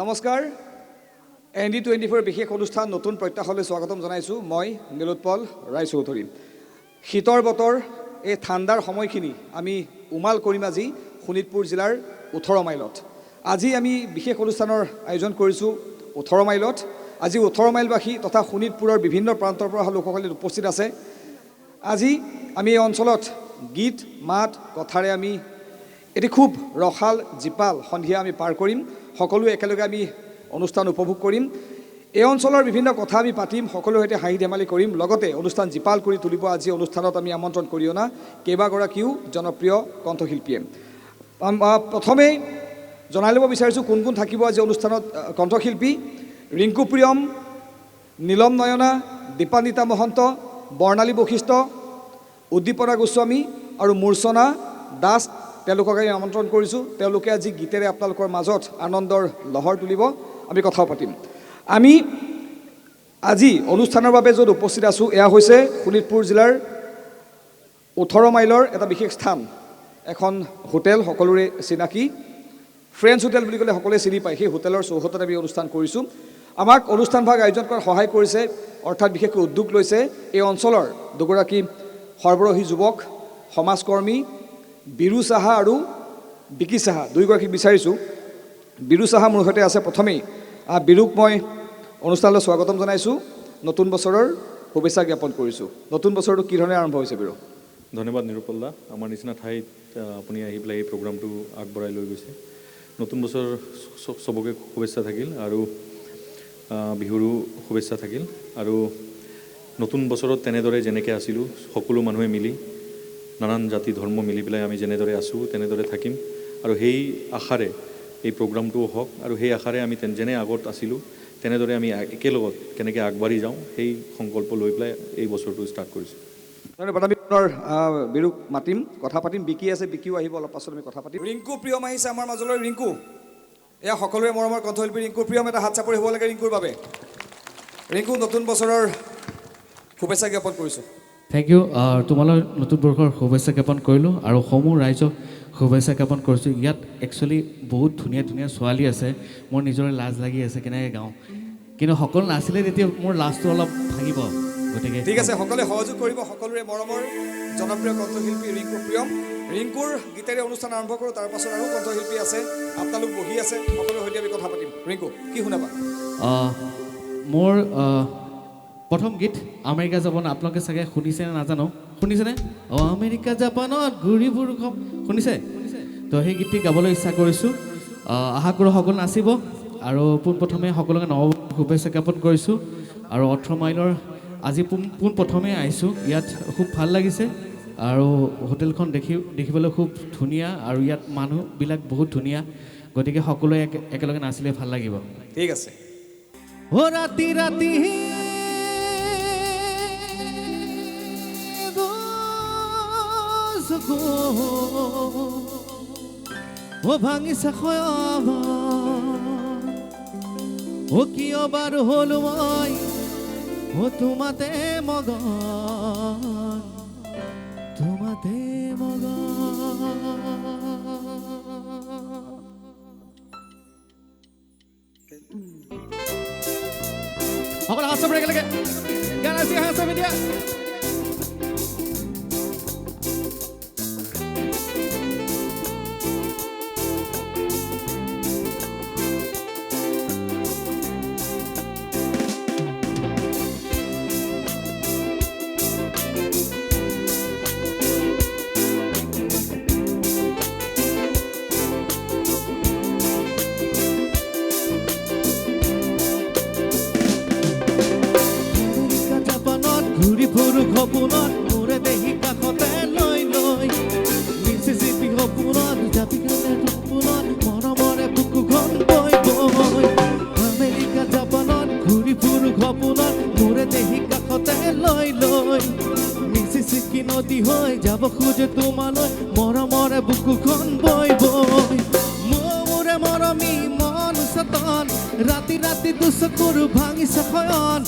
নমস্কাৰ ND24 বিশেষ অনুষ্ঠান নতুন প্ৰত্যাহলৈ স্বাগতম জনাইছো মই নীলোৎপল ৰায়চৌধুৰী শীতৰ বতৰ এই ঠাণ্ডাৰ সময়খিনি আমি উমাল কৰিম আজি শোণিতপুৰ জিলাৰ 18 মাইলত আজি আমি বিশেষ অনুষ্ঠানৰ আয়োজন কৰিছো 18 মাইলত আজি 18 মাইলবাসী তথা শোণিতপুৰৰ বিভিন্ন প্ৰান্তৰ পৰা লোকসকল উপস্থিত আছে আজি আমি এই অঞ্চলত গীত মাত কথাৰে আমি এটি খুব ৰখাল জিপাল সন্ধিয়া আমি পাৰ কৰিম সকলো একেলগে আমি অনুষ্ঠান উপভোগ কৰিম এই অঞ্চলৰ বিভিন্ন কথা আমি পাতিম সকলোৰ সৈতে হাঁহি ধেমালি কৰিম লগতে অনুষ্ঠান জিপাল কৰি তুলিব আজি অনুষ্ঠানত আমি আমন্ত্ৰণ কৰি অনা কেইবাগৰাকীও জনপ্ৰিয় কণ্ঠশিল্পীয়ে প্ৰথমে জনাই ল'ব বিচাৰিছোঁ কোন কোন থাকিব আজি অনুষ্ঠানত কণ্ঠশিল্পী ৰিংকু প্ৰিয়ম নীলম নয়না দীপানিতা মহন্ত বৰ্ণালী বশিষ্ঠ উদ্দীপনা গোস্বামী আৰু মূৰ্ছনা দাস তেওঁলোকক আমি আমন্ত্ৰণ কৰিছোঁ তেওঁলোকে আজি গীতেৰে আপোনালোকৰ মাজত আনন্দৰ লহৰ তুলিব আমি কথাও পাতিম আমি আজি অনুষ্ঠানৰ বাবে য'ত উপস্থিত আছোঁ এয়া হৈছে শোণিতপুৰ জিলাৰ 18 মাইলৰ এটা বিশেষ স্থান এখন হোটেল সকলোৰে চিনাকি ফ্ৰেণ্ডছ হোটেল বুলি ক'লে সকলোৱে চিনি পায় সেই হোটেলৰ চৌহদত আমি অনুষ্ঠান কৰিছোঁ আমাক অনুষ্ঠান ভাগ আয়োজন কৰাত সহায় কৰিছে অৰ্থাৎ বিশেষকৈ উদ্যোগ লৈছে এই অঞ্চলৰ দুগৰাকী সৰ্বৰহী যুৱক সমাজকৰ্মী বিৰু সাহা আৰু বিকি সাহা দুইগৰাকীক বিচাৰিছোঁ বিৰু সাহা মোৰ সৈতে আছে প্ৰথমেই বিৰুক মই অনুষ্ঠানলৈ স্বাগতম জনাইছোঁ নতুন বছৰৰ শুভেচ্ছা জ্ঞাপন কৰিছোঁ নতুন বছৰটো কি ধৰণে আৰম্ভ হৈছে বিৰু ধন্যবাদ নিৰুপল দা আমাৰ নিচিনা ঠাইত আপুনি আহি পেলাই এই প্ৰগ্ৰামটো আগবঢ়াই লৈ গৈছে নতুন বছৰ চবকে শুভেচ্ছা থাকিল আৰু বিহুৰো শুভেচ্ছা থাকিল আৰু নতুন বছৰত তেনেদৰে যেনেকৈ আছিলোঁ সকলো মানুহে মিলি নানান জাতি ধৰ্ম মিলি পেলাই আমি যেনেদৰে আছোঁ তেনেদৰে থাকিম আৰু সেই আশাৰে এই প্ৰগ্ৰামটোও হওক আৰু সেই আশাৰে আমি যেনে আগত আছিলোঁ তেনেদৰে আমি একেলগত কেনেকৈ আগবাঢ়ি যাওঁ সেই সংকল্প লৈ পেলাই এই বছৰটো ষ্টাৰ্ট কৰিছোঁ ধন্যবাদ আমি পুনৰ বিৰুক মাতিম কথা পাতিম বিকি আছে বিকিও আহিব অলপ পাছত আমি কথা পাতিম ৰিংকু প্ৰিয়ম আহিছে আমাৰ মাজলৈ ৰিংকু এয়া সকলোৰে মৰমৰ কণ্ঠশিল্পী ৰিংকু প্ৰিয়ম এটা হাত চাপৰি হ'ব লাগে ৰিংকুৰ বাবে ৰিংকু নতুন বছৰৰ শুভেচ্ছা জ্ঞাপন কৰিছোঁ থেংক ইউ তোমালৈ নতুন বৰ্ষৰ শুভেচ্ছা জ্ঞাপন কৰিলোঁ আৰু সমূহ ৰাইজক শুভেচ্ছা জ্ঞাপন কৰিছোঁ ইয়াত একচুৱেলি বহুত ধুনীয়া ধুনীয়া ছোৱালী আছে মোৰ নিজৰে লাজ লাগি আছে কেনেকৈ গাওঁ কিন্তু সকলো নাছিলে তেতিয়া মোৰ লাজটো অলপ ভাঙিব গতিকে ঠিক আছে সকলোৱে সহযোগ কৰিব সকলোৰে মৰমৰ জনপ্ৰিয় কণ্ঠশিল্পী ৰিংকু প্ৰিয়ম ৰিংকুৰ গীতেৰে অনুষ্ঠান আৰম্ভ কৰোঁ তাৰ পাছত আৰু কণ্ঠশিল্পী আছে আপোনালোক বহি আছে সকলোৰে সৈতে আমি কথা পাতিম ৰিংকু কি শুনাবা মোৰ প্ৰথম গীত আমেৰিকা জাপান আপোনালোকে চাগে শুনিছেনে নাজানো শুনিছেনে অঁ আমেৰিকা জাপানত ঘূৰি ফুৰো শুনিছে তো সেই গীতটি গাবলৈ ইচ্ছা কৰিছোঁ আশা কৰোঁ সকলো নাচিব আৰু পোনপ্ৰথমে সকলোকে নৱবৰ্ষৰ শুভেচ্ছা জ্ঞাপন কৰিছোঁ আৰু 18 মাইলৰ আজি পোনপ্ৰথমে আহিছোঁ ইয়াত খুব ভাল লাগিছে আৰু হোটেলখন দেখিবলৈ খুব ধুনীয়া আৰু ইয়াত মানুহবিলাক বহুত ধুনীয়া গতিকে সকলোৱে একেলগে নাচিলে ভাল লাগিব ঠিক আছে অ ৰাতি ৰাতি ও ভাঙিছে ও কিয় বাৰু হলো মই ও তোমাতে মগন তোমাতে সকলো হাত চাপৰি একেলগে গান আছে হাত চাপি দিয়া সপোনত মোৰে দেহি কাষতে লৈ লৈ মিচিচিপি সপোনত জাপি খালে সপোনত মৰমৰে বুকুখন বৈ বৈ আমেৰিকা জাপানত ঘূৰি ফুৰো সপোনত মোৰে দেহি কাষতে লৈ লৈ মিচিচিপি নদী হৈ যাব খোজে তোমালৈ মৰমৰে বুকুখন বৈ বৈ মোৰে মৰমী মন সতন ৰাতি ৰাতি দুচকুৰ ভাঙিছে শয়ন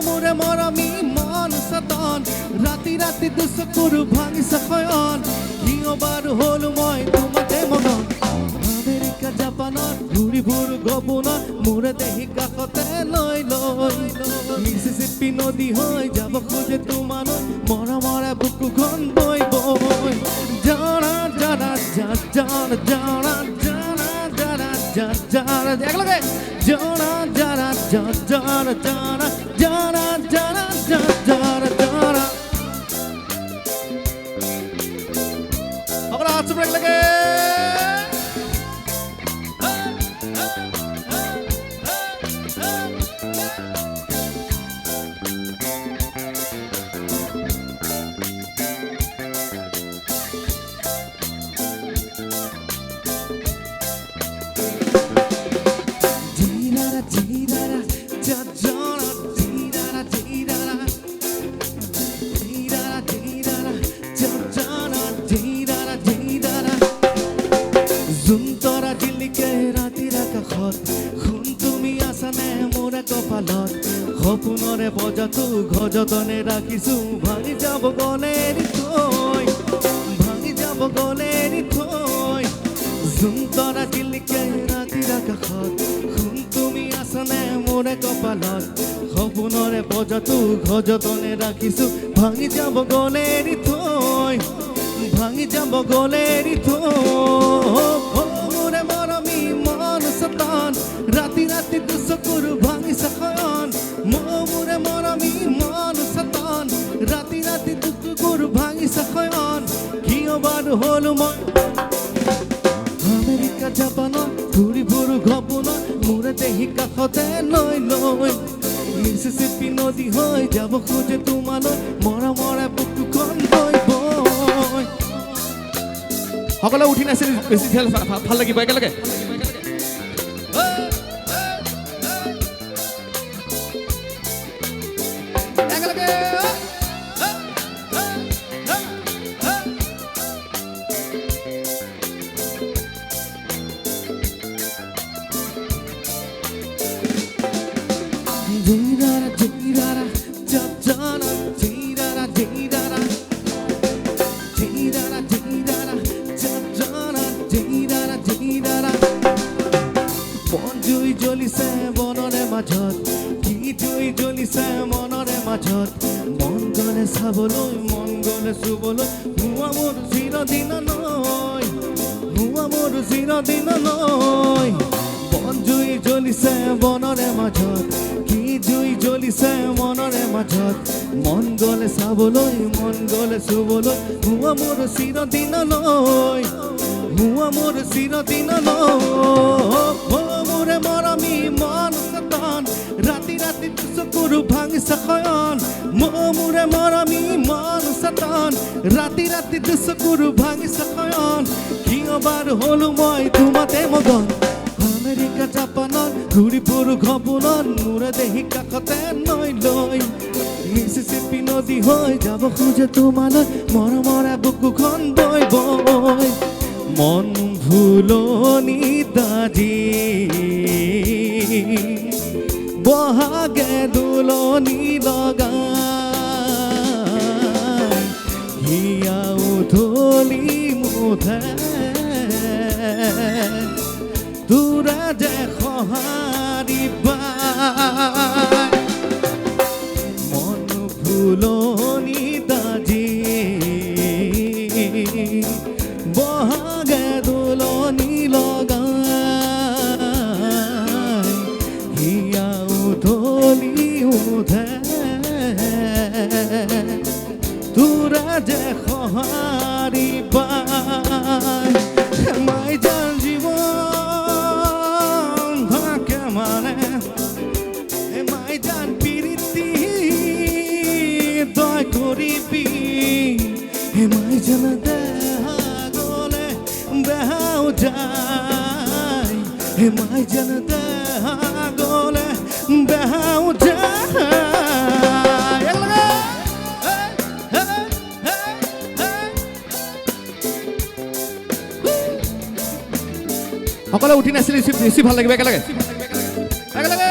মোৰে মৰমী মন সতন ৰাতি ৰাতি দুচকুৰ ভাঙিছে শয়ন কিয় বাৰু হ'ল মই তোমাতে মগন আমেৰিকা জাপানত ঘূৰি ফুৰো সপোনত মিছিচিপি নদী হৈ যাব খোজে তোমালৈ মৰমৰে বুকুখন বৈ বৈ জানা জানা জানা জানা জানা জানা জানা একেলগে জানা জানা জানা জানা জানা জানা জানা জানা সকলো হাত চুপ একেলগে সপোনৰে বজাতো ঘজতনে ৰাখিছো ভাঙি যাব গলে থৈ ভাঙি যাব গলে থৈ জোনতৰা জিলিকে ৰাতিৰ আকাশত শুন তুমি আছানে মোৰে কপালত সপোনৰে বজাতো ঘজতনে ৰাখিছো ভাঙি যাব গলে থৈ ভাঙি যাব গলে থৈ মোৰে মৰমী মন সতন ৰাতি ৰাতি দুচকুৰ ভাঙি সখন মোৰে মৰমী মন সতন ৰাতি ৰাতি দুচকুৰ ভাঙি সখন কিয় বাৰ হলো মই আমেৰিকা জাপানত ঘূৰি ফুৰো ঘপনত মোৰে দেহি কাষতে লৈ লৈ মিছিচিপি নদী হৈ যাব খোজে তোমালৈ মৰমৰে বুকুখন বৈ বৈ সকলো উঠি নাছিল বেছি ভাল লাগিব একেলগে জ্বলিছে বনৰে মাজত কি জুই জ্বলিছে মনৰে মাজত মন গলে চাবলৈ মন গলে চুবলৈ হুৱা মোৰ চিৰদিনলৈ হুৱা মোৰ চিৰদিনলৈ বন জুই জ্বলিছে বনৰে মাজত কি জুই জ্বলিছে মনৰে মাজত মন গলে চাবলৈ মন গলে চুবলৈ হুৱা মোৰ চিৰদিনলৈ হুৱা মোৰ চিৰদিনলৈ মোৰে মৰমী মন সতন ৰাতি ৰাতি চকুৰ ভাঙি সখন মোৰে মৰমী মন সতন ৰাতি ৰাতি চকুৰ ভাঙি সখন কিয় বাৰ হলো মই তোমাতে মগন আমেৰিকা জাপানত ঘূৰি ফুৰো ঘপনত মোৰে দেহি কাষতে লৈ লৈ মিছিচিপি নদী হৈ যাব খোজে তোমালৈ মৰমৰে বুকুখন বৈ বৈ মন ভুলনি দাজি বহাগে দুলনি লগাই হিয়া উধলি মুধে তোৰা যে সঁহাৰি পাই মন ভুলনি দাজি বহাগে দুলনি লগাই হিয়া উধলি উধে তোৰা যে সঁহাৰি পাই মাই যাৰ জীৱন ভাকে মানে মাই যান পিৰিতি তই কৰিবি মাই জান দেহা গলে বেহাও যায় মাই জান দেহা গলে বেহাও যায় সকলো উঠি নাছিল বেছি ভাল লাগিব একেলগে একেলগে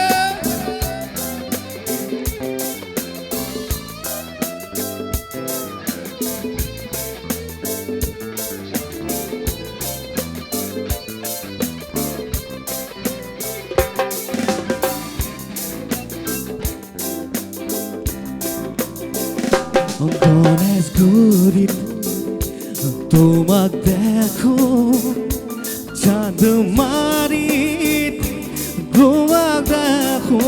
তোমাক দেখো চাঁদ মারিত তোমাক দেখো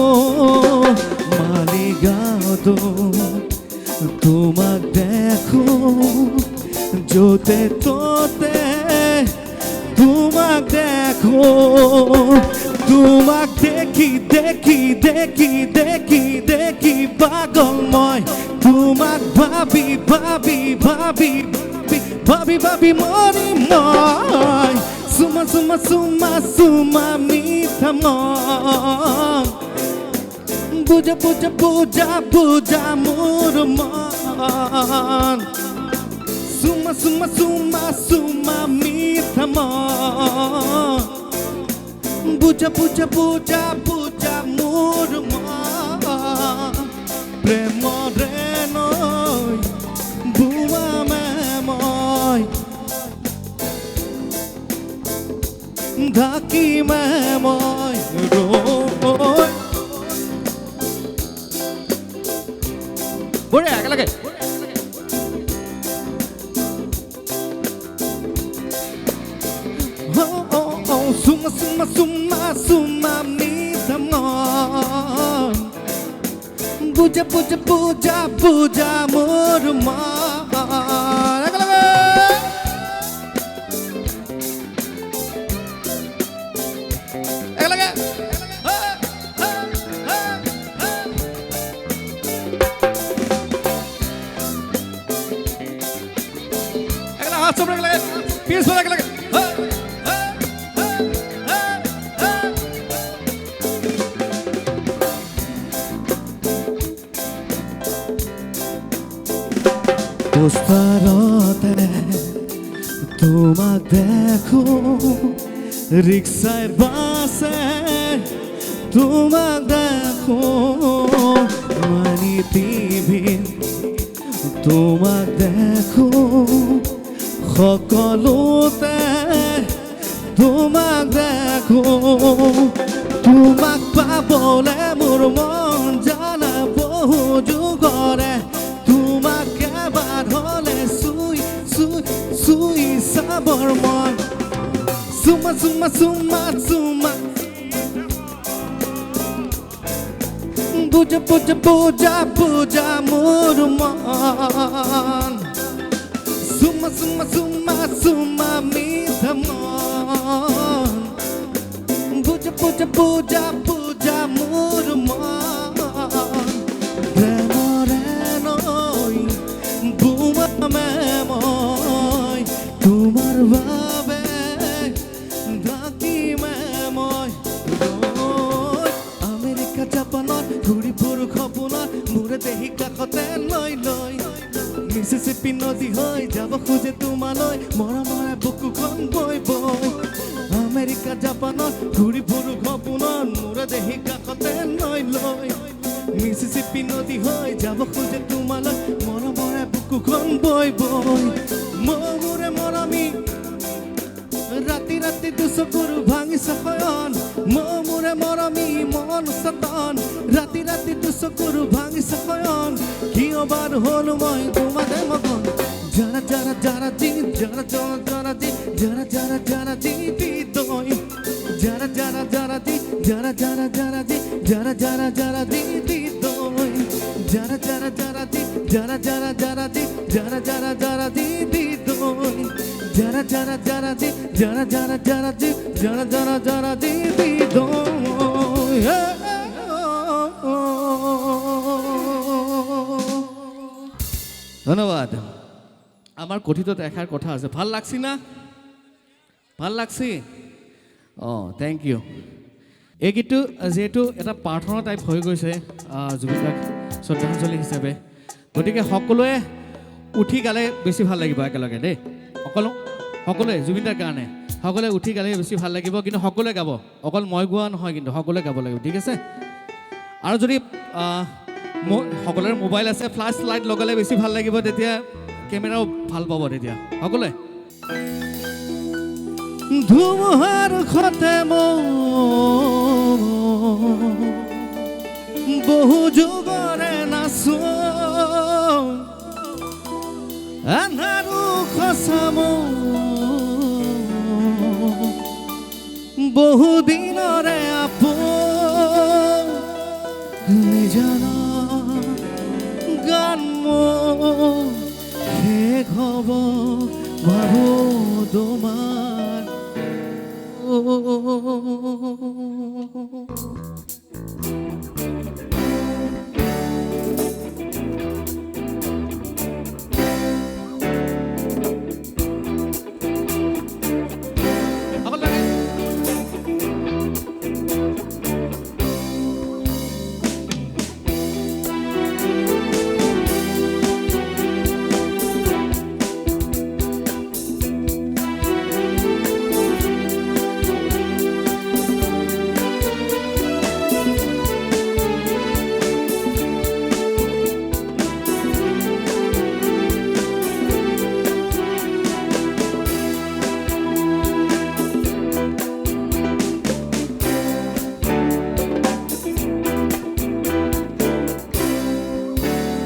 মালিগাঁৱত তোমাক দেখো য'তে ত'তে তোমাক দেখো তোমাক দেখি দেখি দেখি দেখি দেখি পাগল মই তোমাক ভাবি ভাবি ভাবি ভাবি ভাবি মৰিম মই চুমা চুমা চুমা চুমা মিঠা মন বুজা বুজা বুজা বুজা মোৰ মন চুমা চুমা চুমা চুমা মিঠা মন বুজা বুজা বুজা বুজা মোৰ মন প্ৰেমৰে নৈ বুৱামে মই ঢাকিমে মই ৰৈ বঢ়িয়া একেলগে Suma suma suma suma মিঠা মন বুজা বুজা বুজা বুজা মোৰ মন একেলগে একেলগে একেলগে হাত চব একেলগে পিছফালে একেলগে পোস্টারতে তোমাক দেখো রিক্সায় বাসে তোমাক দেখো মানি টিভি তোমাক দেখো সকলোতে তোমাক দেখো তোমাক পাবলে মোৰ মন জানা বহু যুগৰে তোমাক এবাৰ হলে চুই চুই চুই চাবৰ মন চুমা চুমা চুমা চুমা বুজা বুজা বুজা বুজা মোৰ মন চুমা চুমা চুমা চুমা মিঠা মন বুজা বুজা বুজা বুজা মোৰ মন প্ৰেমৰে নৈ বুৱামে মই তোমাৰ বাবে ঢাকিমে মই ৰৈ আমেৰিকা জাপানত ঘূৰি ফুৰো সপোনত মোৰে দেহি কাষতে লৈ লৈ মিছিছিপি নদী হৈ যাব খোজে তোমালৈ মৰমৰে বুকুখন বৈ বৈ আমেৰিকা জাপানত ঘূৰি ফুৰো সপোনত মোৰে দেহি কাষতে লৈ লৈ মিছিছিপি নদী হৈ যাব খোজে তোমালৈ মৰমৰে বুকুখন বৈ বৈ মোৰে মৰমী ৰাতি ৰাতি দুচকুৰ ভাঙিছে শয়ন মোৰে মৰমী মন সতন ৰাতি ৰাতি দুচকুৰ ভাঙিছে শয়ন কিয় বাৰ হ'ল মই তোমাতে মগন যাৰা যাৰা যাৰা জি যাৰা যাৰা যাৰা জি যাৰা যাৰা যাৰা জি দি দই যাৰা যাৰা যাৰা জি যাৰা যাৰা যাৰা জি যাৰা যাৰা যাৰা জি দি দই যাৰা যাৰা যাৰা জি যাৰা যাৰা যাৰা জি যাৰা যাৰা যাৰা জি দি দই যারা যারা যারা জি যারা যারা যারা জি যারা যারা যারা জি দি দই ধন্যবাদ আমার কথিত দেখার কথা আছে ভাল লাগছি না ভাল লাগছি থ্যাংক ইউ এই গীতটো যেহেতু এটা প্ৰাৰ্থনা টাইপ হৈ গৈছে জুবিনদাক শ্ৰদ্ধাঞ্জলি হিচাপে গতিকে সকলোৱে উঠি গালে বেছি ভাল লাগিব একেলগে দেই সকলোৱে জুবিনদাৰ কাৰণে সকলোৱে উঠি গালে বেছি ভাল লাগিব কিন্তু সকলোৱে গাব অকল মই গোৱা নহয় কিন্তু সকলোৱে গাব লাগিব ঠিক আছে আৰু যদি সকলোৰে মোবাইল আছে ফ্লাছ লাইট লগালে বেছি ভাল লাগিব তেতিয়া কেমেৰাও ভাল পাব তেতিয়া সকলোৱে ধুমুহাৰ খতে বহু যুগৰে নাচো আন্ধাৰু সঁচামো বহুদিনৰে আপোন নিজানা গান মোৰ শেষ হ'ব ভাবো তোমাৰ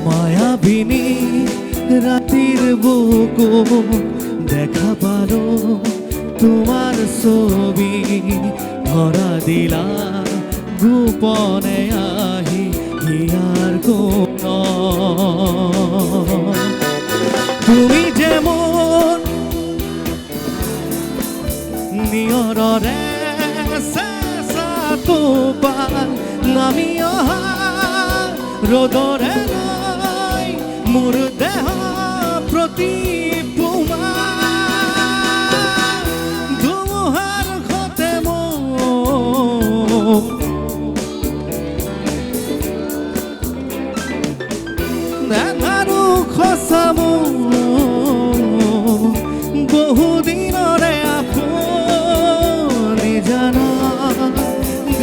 মায়াবিনী ৰাতিৰ বুকু দেখা পালো তোমাৰ ছবি ধৰা দিলা গোপনে আহি হিয়াৰ কোন তুমি যেমন নিয়ৰৰে চেঁচা টোপাল নামি অহা ৰ'দৰে মোৰ দেহ প্ৰতি পুমা ধুমুহাৰ সতে আৰু খচামো বহুদিনৰে আপুনি জানা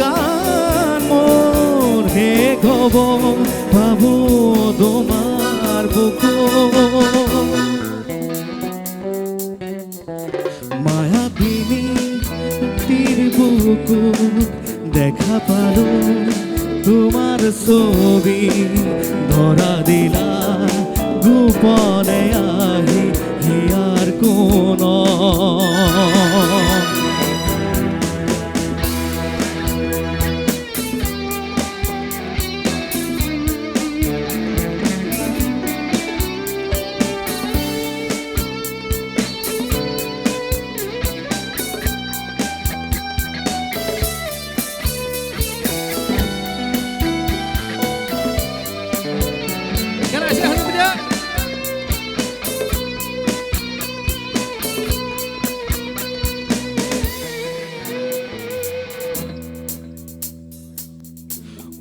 গান মোৰ শেষ হ'ব ভাবো তোমাৰ বুকু মায়াবিনী তীৰ বুকু দেখা পালো তোমাৰ ছবি ধৰা দিলা গোপনে আহি হিয়াৰ কোন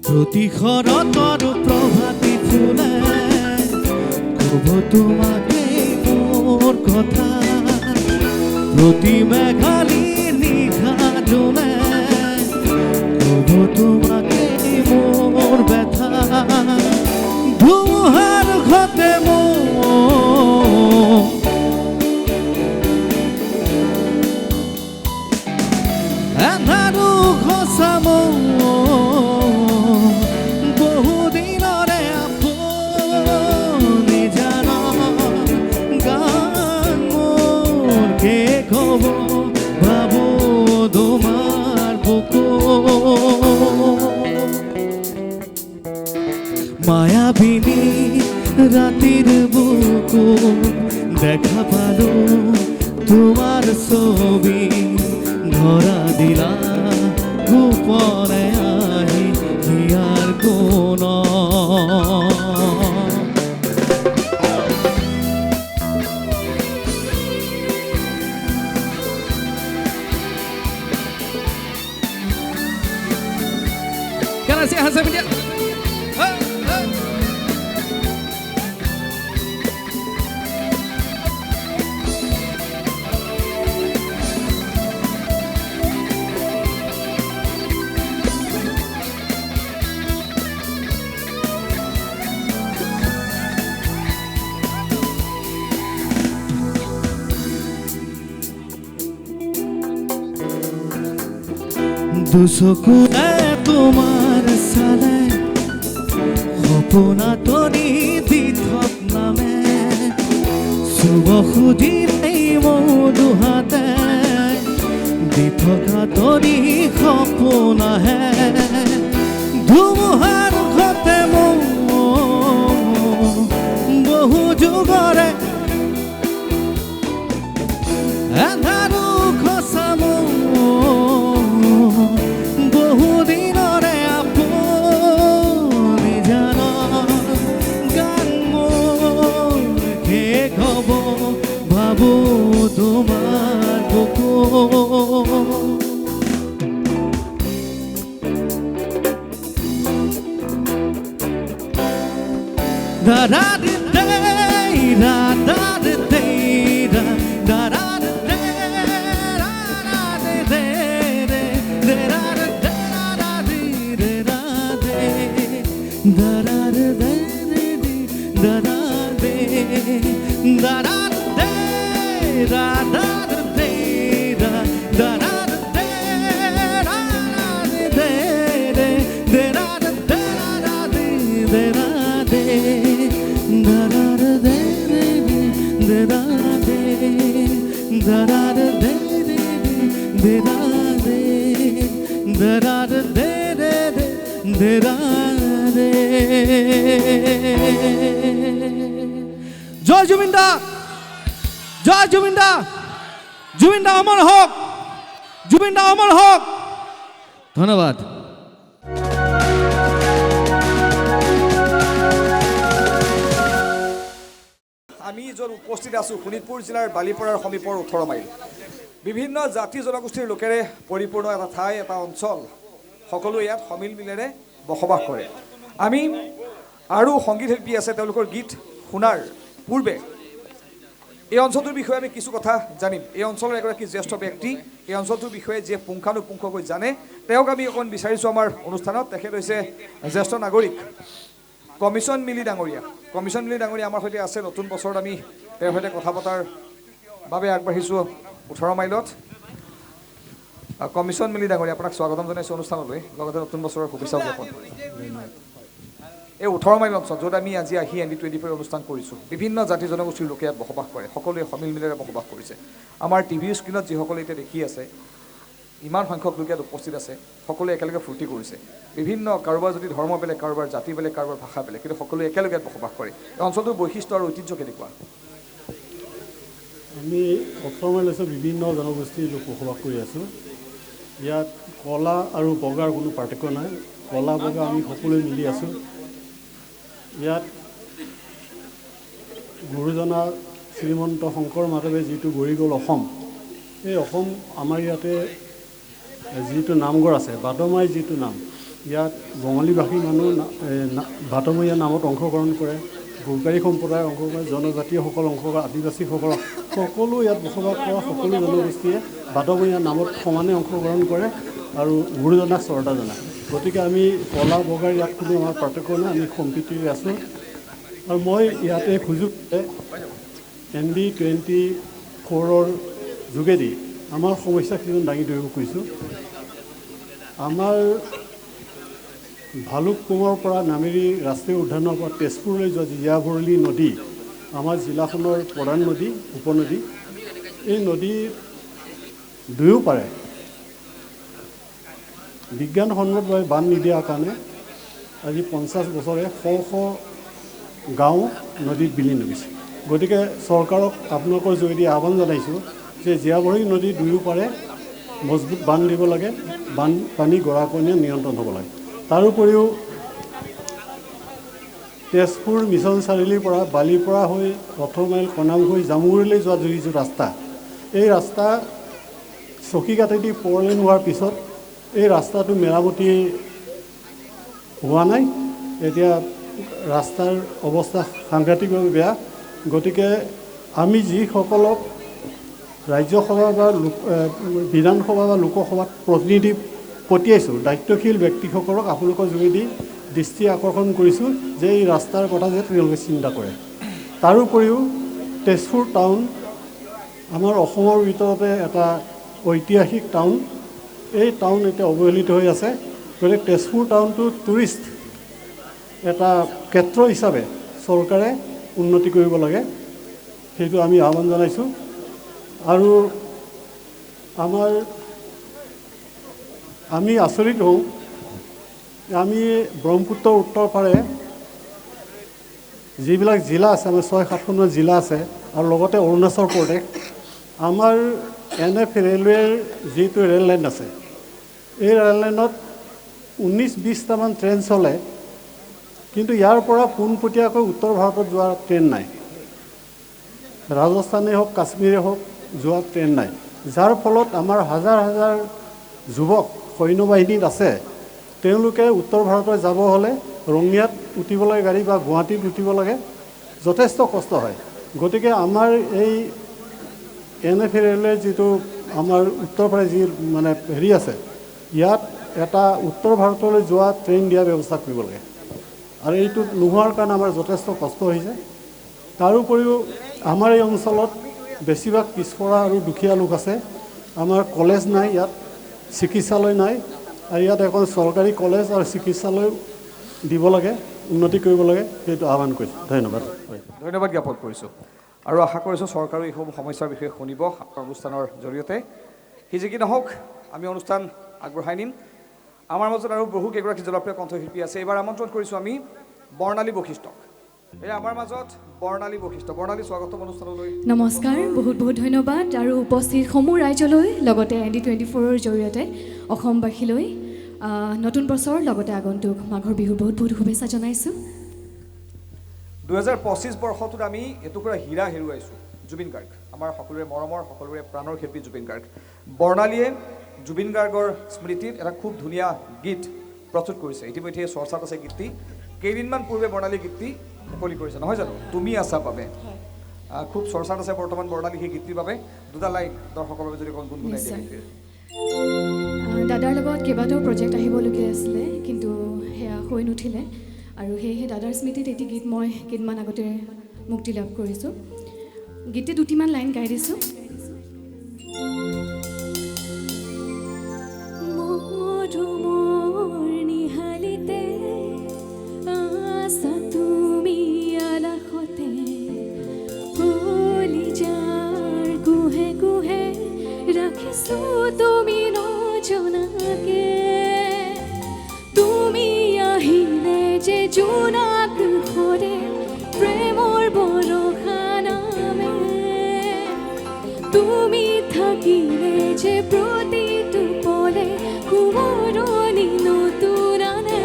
প্ৰতি শৰতৰ প্ৰভাতী ফুলে কব তোমাকে মোৰ কথা প্ৰতি মেঘালী নিশা জোনে কব তোমাকে মোৰ ব্যথা ধুমুহাৰ ঘতে এন্ধাৰো খচামো বহুদিনৰে আপুনি জানা গান মোৰ শেষ হ'ব ভাবো তোমাৰ বুকু মায়াবিনী ৰাতিৰ বুকু দেখা পালো তোমাৰ ছবি ধৰা দিলা গোপনে আহি হিয়াৰ কোন Gracias, José Miguel. দুচকুৰে তোমাৰ চালে সপোনা তৰি দিঠক নামে চুব খুজিলে হাতে দি থকা তৰি সপোন আহে ধুমুহাৰ ঘতে মোৰ বহু যুগৰে এন্ধাৰো খচা মোৰ বহু দিনৰে আপুনি জানো গান মোৰ শেষ হ'ব ভাবো তোমাৰ বুকু da da da da da da da da da জয় জুবিন দা জয় জুবিন দা জুবিন দা অমৰ হওক জুবিন দা অমৰ হওক ধন্যবাদ আমি য'ত উপস্থিত আছোঁ শোণিতপুৰ জিলাৰ বালিপৰাৰ সমীপৰ 18 মাইল বিভিন্ন জাতি জনগোষ্ঠীৰ লোকেৰে পৰিপূৰ্ণ এটা ঠাই এটা অঞ্চল সকলো ইয়াত সমিল মিলেৰে বসবাস কৰে আমি আৰু সংগীত শিল্পী আছে তেওঁলোকৰ গীত শুনাৰ পূৰ্বে এই অঞ্চলটোৰ বিষয়ে আমি কিছু কথা জানিম এই অঞ্চলৰ এগৰাকী জ্যেষ্ঠ ব্যক্তি এই অঞ্চলটোৰ বিষয়ে যিয়ে পুংখানুপুংখকৈ জানে তেওঁক আমি অকণ বিচাৰিছোঁ আমাৰ অনুষ্ঠানত তেখেত হৈছে জ্যেষ্ঠ নাগৰিক কমিশ্যন মিলি ডাঙৰীয়া আমাৰ সৈতে আছে নতুন বছৰত আমি তেওঁৰ সৈতে কথা পতাৰ বাবে আগবাঢ়িছোঁ 18 মাইলত কমিশ্যন মিলি ডাঙৰীয়া আপোনাক স্বাগতম জনাইছোঁ অনুষ্ঠানলৈ লগতে নতুন বছৰৰ শুভেচ্ছা জ্ঞাপন এই 18 মাইল অঞ্চল য'ত আমি আজি আহি ND24 অনুষ্ঠান কৰিছোঁ বিভিন্ন জাতি জনগোষ্ঠীৰ লোকে ইয়াত বসবাস কৰে সকলোৱে সমিল মিলেৰে বসবাস কৰিছে আমাৰ টিভিৰ স্ক্ৰীণত যিসকলে এতিয়া দেখি আছে ইমান সংখ্যক লোক ইয়াত উপস্থিত আছে সকলোৱে একেলগে ফূৰ্তি কৰিছে বিভিন্ন কাৰোবাৰ যদি ধৰ্ম বেলেগ কাৰোবাৰ জাতি বেলেগ কাৰোবাৰ ভাষা বেলেগ কিন্তু সকলোৱে একেলগে ইয়াত বসবাস কৰে এই অঞ্চলটোৰ বৈশিষ্ট্য আৰু ঐতিহ্য কেনেকুৱা আমি 18 মাইল হৈছে বিভিন্ন জনগোষ্ঠীৰ লোক বসবাস কৰি আছোঁ ইয়াত কলা আৰু বগাৰ কোনো পাৰ্থক্য নাই কলা বগা আমি সকলোৱে মিলি আছোঁ ইয়াত গুৰুজনা শ্ৰীমন্ত শংকৰ মাধৱে যিটো গঢ়ি গ'ল অসম এই অসম আমাৰ ইয়াতে যিটো নামঘৰ আছে বাটমাই যিটো নাম ইয়াত বঙালীভাষী মানুহ বাটমৰীয়া নামত অংশগ্ৰহণ কৰে গোৰ্খাৰী সম্প্ৰদায় অংশ কৰে জনজাতীয়সকল অংশ কৰে আদিবাসীসকল সকলো ইয়াত বসবাস কৰা সকলো জনগোষ্ঠীয়ে বাটমৰীয়া নামত সমানে অংশগ্ৰহণ কৰে আৰু গুৰুজনাক শ্ৰদ্ধা জনায় গতিকে আমি কলা বগাৰ ইয়াত কোনো আমাৰ পাৰ্থক্য নাই আমি সম্প্ৰীতিৰে আছোঁ আৰু মই ইয়াতে সুযোগ ND24 যোগেদি আমাৰ সমস্যা কিছুমান দাঙি ধৰিব খুজিছোঁ আমাৰ ভালুকপুঙৰ পৰা নামেৰি ৰাষ্ট্ৰীয় উদ্যানৰ পৰা তেজপুৰলৈ যোৱা জীয়াভৰলী নদী আমাৰ জিলাখনৰ প্ৰধান নদী উপনদী এই নদীৰ দুয়োপাৰে বিজ্ঞানসন্মতভাৱে বান্ধ নিদিয়াৰ কাৰণে আজি 50 বছৰে শ গাঁও নদীত বিলীন হৈছে গতিকে চৰকাৰক আপোনালোকৰ যোগেদি আহ্বান জনাইছোঁ যে জীয়াভৰলী নদীৰ দুয়োপাৰে মজবুত বান্ধ দিব লাগে বানপানী গৰাখহনীয়া নিয়ন্ত্ৰণ হ'ব লাগে তাৰোপৰিও তেজপুৰ মিছন চাৰিআলিৰ পৰা বালিৰ পৰা হৈ 18 মাইল কনাম হৈ জামুগুৰিলৈ যোৱা যিটো ৰাস্তা এই ৰাস্তা চকীঘাটেদি পৰলেন হোৱাৰ পিছত এই ৰাস্তাটো মেৰামতি হোৱা নাই এতিয়া ৰাস্তাৰ অৱস্থা সাংঘাতিকভাৱে বেয়া গতিকে আমি যিসকলক ৰাজ্যসভা বা বিধানসভা বা লোকসভাত প্ৰতিনিধি পঠিয়াইছোঁ দায়িত্বশীল ব্যক্তিসকলক আপোনালোকৰ যোগেদি দৃষ্টি আকৰ্ষণ কৰিছোঁ যে এই ৰাস্তাৰ কথা যে তেওঁলোকে চিন্তা কৰে তাৰোপৰিও তেজপুৰ টাউন আমাৰ অসমৰ ভিতৰতে এটা ঐতিহাসিক টাউন এই টাউন এতিয়া অৱহেলিত হৈ আছে গতিকে তেজপুৰ টাউনটো টুৰিষ্ট এটা ক্ষেত্ৰ হিচাপে চৰকাৰে উন্নতি কৰিব লাগে সেইটো আমি আহ্বান জনাইছোঁ আৰু আমি আচৰিত হওঁ আমি ব্ৰহ্মপুত্ৰৰ উত্তৰ পাৰে যিবিলাক জিলা আছে আমাৰ 6-7খনৰ জিলা আছে আৰু লগতে অৰুণাচল প্ৰদেশ আমাৰ NF ৰেলৱেৰ যিটো ৰেল লাইন আছে এই ৰেল লাইনত 19-20টামান ট্ৰেইন চলে কিন্তু ইয়াৰ পৰা পোনপটীয়াকৈ উত্তৰ ভাৰতত যোৱা ট্ৰেইন নাই ৰাজস্থানেই হওক কাশ্মীৰে হওক যোৱা ট্ৰেইন নাই যাৰ ফলত আমাৰ হাজাৰ হাজাৰ যুৱক সৈন্যবাহিনীত আছে তেওঁলোকে উত্তৰ ভাৰতলৈ যাব হ'লে ৰঙিয়াত উঠিব লাগে গাড়ী বা গুৱাহাটীত উঠিব লাগে যথেষ্ট কষ্ট হয় গতিকে আমাৰ এই NF ৰেলৱেৰ যিটো আমাৰ উত্তৰ পাৰে যি মানে হেৰি আছে ইয়াত এটা উত্তৰ ভাৰতলৈ যোৱা ট্ৰেইন দিয়া ব্যৱস্থা কৰিব লাগে আৰু এইটো নোহোৱাৰ কাৰণে আমাৰ যথেষ্ট কষ্ট হৈছে তাৰোপৰিও আমাৰ এই অঞ্চলত বেছিভাগ পিছপৰা আৰু দুখীয়া লোক আছে আমাৰ কলেজ নাই ইয়াত চিকিৎসালয় নাই আৰু ইয়াত এখন চৰকাৰী কলেজ আৰু চিকিৎসালয় দিব লাগে উন্নতি কৰিব লাগে সেইটো আহ্বান কৰিছোঁ ধন্যবাদ ধন্যবাদ জ্ঞাপন কৰিছোঁ আৰু আশা কৰিছোঁ চৰকাৰে এইসমূহ সমস্যাৰ বিষয়ে শুনিব অনুষ্ঠানৰ জৰিয়তে সি যি কি নহওক আমি অনুষ্ঠান আগবঢ়াই নিম আমাৰ মাজত আৰু বহু কেইগৰাকী জনপ্ৰিয় কণ্ঠশিল্পী আছে এইবাৰ আমন্ত্ৰণ কৰিছোঁ আমি বৰ্ণালী বশিষ্ঠক এই আমাৰ মাজত বৰ্ণালী বশিষ্ঠ বৰ্ণালী স্বাগতম অনুষ্ঠানলৈ নমস্কাৰ বহুত বহুত ধন্যবাদ আৰু উপস্থিত সমূহ ৰাইজলৈ লগতে ND24ৰ জৰিয়তে অসমবাসীলৈ নতুন বছৰ লগতে আগন্তুক মাঘৰ বিহুৰ বহুত বহুত শুভেচ্ছা জনাইছোঁ 2025 বৰ্ষটোত আমি এটুকুৰা হীৰা হেৰুৱাইছোঁ জুবিন গাৰ্গ আমাৰ সকলোৰে মৰমৰ সকলোৰে প্ৰাণৰ শিল্পী জুবিন গাৰ্গ বৰ্ণালীয়ে জুবিন গাৰ্গৰ স্মৃতিত এটা খুব ধুনীয়া গীত প্ৰস্তুত কৰিছে ইতিমধ্যে চৰ্চাত আছে গীতটি কেইদিনমান পূৰ্বে বৰ্ণালী গীতটি মুকলি কৰিছে নহয় জানো তুমি আছা বাবে খুব চৰ্চাত আছে বৰ্তমান বৰ্ণালী সেই গীতটিৰ বাবে দুটা লাইন দৰ্শকৰ বাবে যদি অকণ গুণগুণাই দিয়ে দাদাৰ লগত কেইবাটাও প্ৰজেক্ট আহিবলগীয়া আছিলে কিন্তু সেয়া হৈ নুঠিলে আৰু সেয়েহে দাদাৰ স্মৃতিত এটি গীত মই কেইদিনমান আগতে মুক্তি লাভ কৰিছোঁ গীতটি দুটিমান লাইন গাই দিছোঁ তুমি নজনাকে তুমি আহিলে যে জোনাক ধৰে প্ৰেমৰ বৰষা নামে তুমি থাকিলে যে প্ৰতিটো পলে সোঁৱৰণি নতুন আনে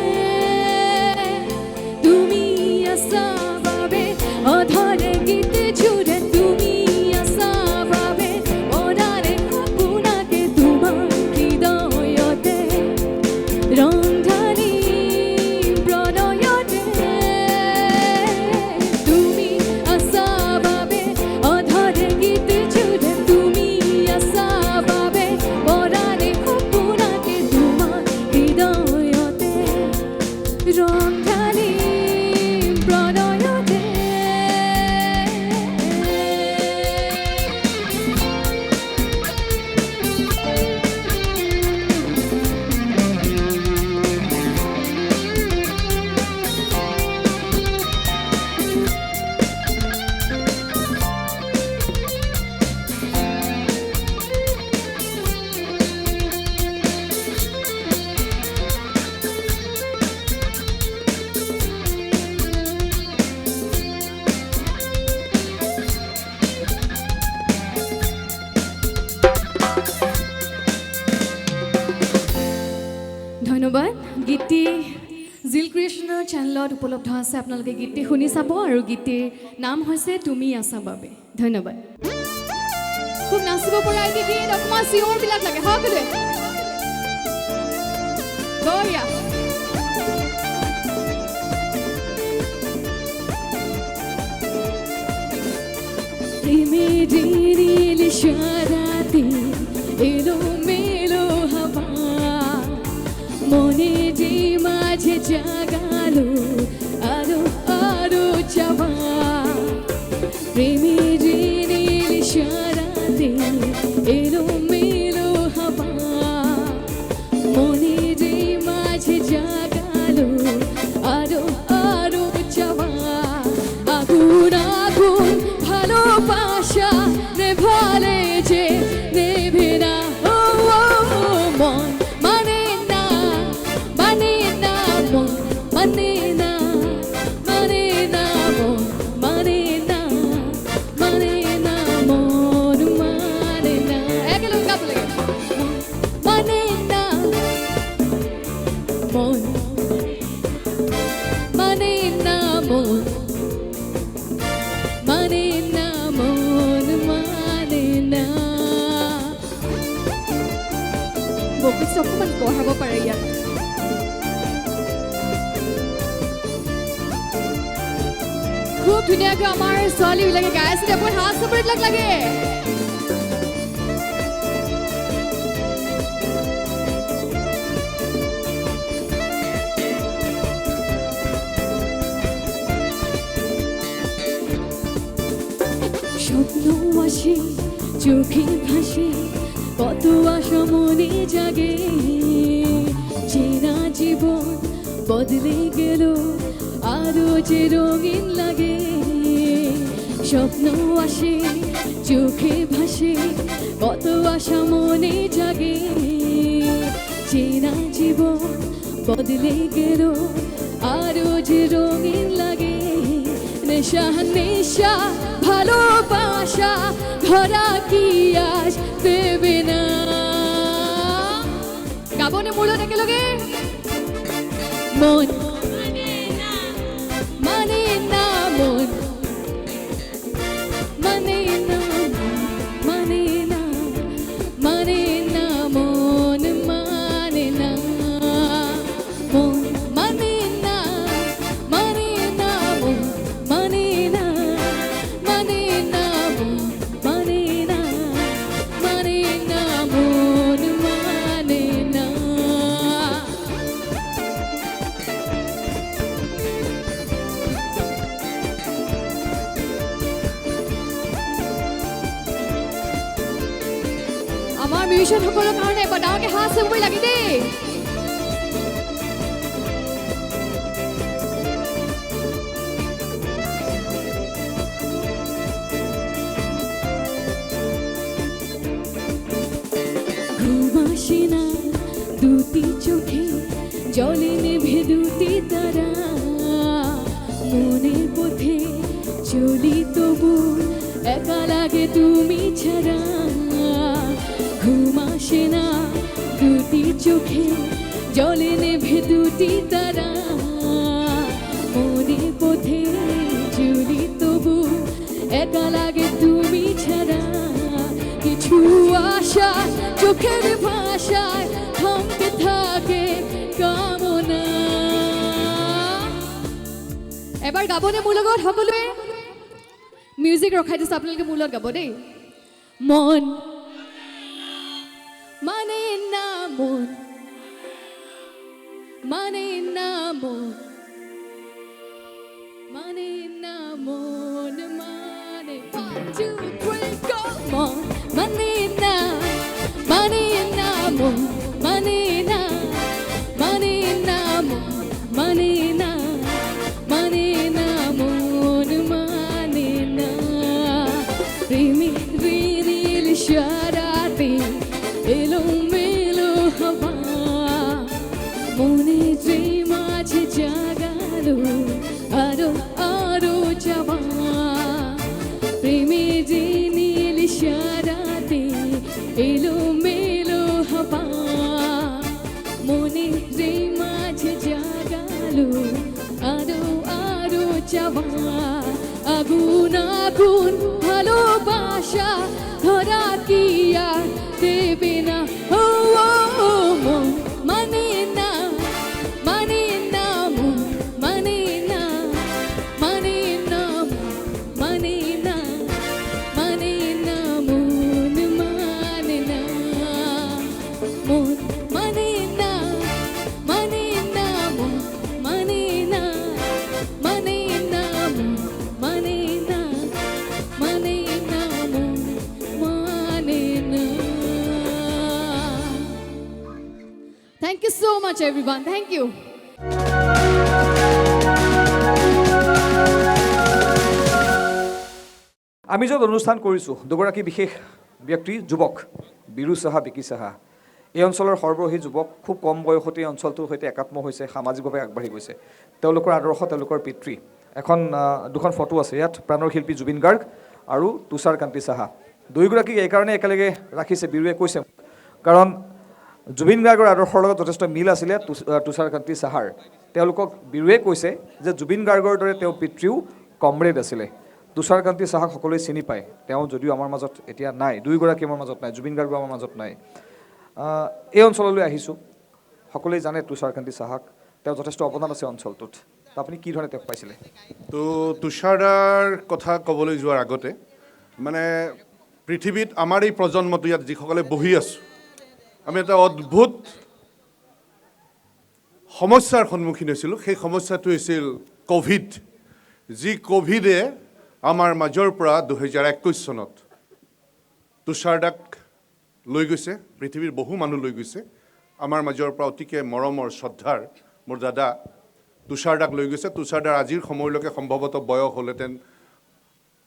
তুমি আছা বাবে অধৰে গীত জুৰে তুমি আছা বাবে অধাৰে সপোনাকে তোমাৰ হৃদয়তে ৰন্ধানি প্ৰণয়তে তুমি আছা বাবে অধৰে গীত জুৰে তুমি আছা বাবে অধাৰে সপোনাকে তোমাৰ হৃদয়তে ৰন্ধানি প্ৰণয়তে ধন্যবাদ গীতটি জিল ক্ৰিয়েশ্যনৰ চেনেলত উপলব্ধ আছে আপোনালোকে গীতটি শুনি চাব আৰু গীতটিৰ নাম হৈছে তুমি আছা বাবে ধন্যবাদ খুব নাচিব পৰা এই গীত অকণমান চিঞৰবিলাক লাগে সকলোৱে বঢ়িয়া মেরি নীল সারাতে এলো মেলো হাওয়া মনে যে মাঝে জাগালো আরো আরো চাওয়া প্রেমের নীল সারাতে এলো মেলো হাওয়া মনে যে মাঝে জাগালো আরো আরো চাওয়া আগুন আগুন ভালোবাসা নেভালে যে নেভে না ভোকেলছ অকণমান বঢ়াব পাৰে ইয়াত খুব ধুনীয়াকৈ আমাৰ ছোৱালীবিলাকে গাই আছে আপোনাৰ হাত চাপৰিবিলাক লাগে স্বপ্ন আসে চোখে ভাসে কত আশা মনে জাগে চেনা জীবন বদলে গেল আরো যে রঙিন লাগে স্বপ্ন আসে চোখে ভাসে কত আশা মনে জাগে চেনা জীবন বদলে গেল আরো যে রঙিন লাগে নেশা নেশা ভালোবাসা ধরা কি আজ দেবে না গাবনে মোৰ লগত একেলগে মন মানে না মন মানে না মানে না মানে না মন মানে না মন মানে না মানে না মন মানে না মানে না মন মানে না মানে না মন মানে না আমাৰ মিউজিচিয়ানসকলৰ কাৰণে এবাৰ ডাঙৰকৈ হাত চাপৰি লাগে দেই ঘুমাসে না দুটি চোখে জলে নেভে দুটি তারা মনের পথে চলি তবু একা লাগে তুমি ছাড়া ঘুমাসে না দুটি চোখে জলে নেভে দুটি তারা মনের পথে চলি তবু একা লাগে তুমি ছাড়া কিছু আশা চোখের ভাষায় থমকে থাকে কামনা এবাৰ গাবনে মোৰ লগত সকলোৱে মিউজিক ৰখাই দিছে আপোনালোকে মোৰ লগত গাব দেই মন মানে না মন মানে না মন মানে না মন মানে 1 2 3 go মন মানে না মন মানে না মানে না মন মানে না মানে না মন মানে না প্রেমী রিল ইশারাতে এলো মেলো হাওয়া মনে যে মাঝে জাগালো আরো আরো যাওয়া প্রেমে যে নীল ইশারাতে এলো মেলো হাওয়া মনে যে মাঝে জাগালো আরো আরো যাওয়া আগুন আগুন ভালোবাসা ধরা কি আর দেবে না ও মন মানে না মানে না মন মানে না মানে না মানে না মানে না মন মানে না মন মানে না মানে না মন মানে না মানে না মন মানে না মানে না মন মানে না Thank you so much, everyone. Thank you. আমি য'ত অনুষ্ঠান কৰিছোঁ দুগৰাকী বিশেষ ব্যক্তি যুৱক বীৰু চাহা বিকি চাহা এই অঞ্চলৰ সৰ্বহী যুৱক খুব কম বয়সতে এই অঞ্চলটোৰ সৈতে একাত্ম হৈছে সামাজিকভাৱে আগবাঢ়ি গৈছে তেওঁলোকৰ আদৰ্শ তেওঁলোকৰ পিতৃ দুখন ফটো আছে ইয়াত প্ৰাণৰ শিল্পী জুবিন গাৰ্গ আৰু তুষাৰকান্তি চাহা দুয়োগৰাকীক এইকাৰণে একেলগে ৰাখিছে বীৰুৱে কৈছে কাৰণ জুবিন গাৰ্গৰ আদৰ্শৰ লগত যথেষ্ট মিল আছিলে তুষাৰকান্তি চাহাৰ তেওঁলোকক বীৰুৱে কৈছে যে জুবিন গাৰ্গৰ দৰে তেওঁ পিতৃও কমৰেড আছিলে তুষাৰকান্তি চাহাক সকলোৱে চিনি পায় তেওঁ যদিও আমাৰ মাজত এতিয়া নাই দুয়োগৰাকী আমাৰ মাজত নাই জুবিন গাৰ্গো আমাৰ মাজত নাই এই অঞ্চললৈ আহিছোঁ সকলোৱে জানে তুষাৰকান্তি চাহাক তেওঁ যথেষ্ট অৱদান আছে অঞ্চলটোত তো আপুনি কি ধৰণে তেওঁক পাইছিলে তো তুষাৰদাৰ কথা ক'বলৈ যোৱাৰ আগতে মানে পৃথিৱীত আমাৰ এই প্ৰজন্মটো ইয়াত যিসকলে বহি আছোঁ আমি এটা অদ্ভুত সমস্যাৰ সন্মুখীন হৈছিলোঁ সেই সমস্যাটো হৈছিল ক'ভিড যি ক'ভিডে আমাৰ মাজৰ পৰা 2021 চনত তুষাৰদাক লৈ গৈছে পৃথিৱীৰ বহু মানুহ লৈ গৈছে আমাৰ মাজৰ পৰা অতিকে মৰমৰ শ্ৰদ্ধাৰ মোৰ দাদা তুষাৰদাক লৈ গৈছে তুষাৰদাৰ আজিৰ সময়লৈকে সম্ভৱতঃ বয়স হ'লহেঁতেন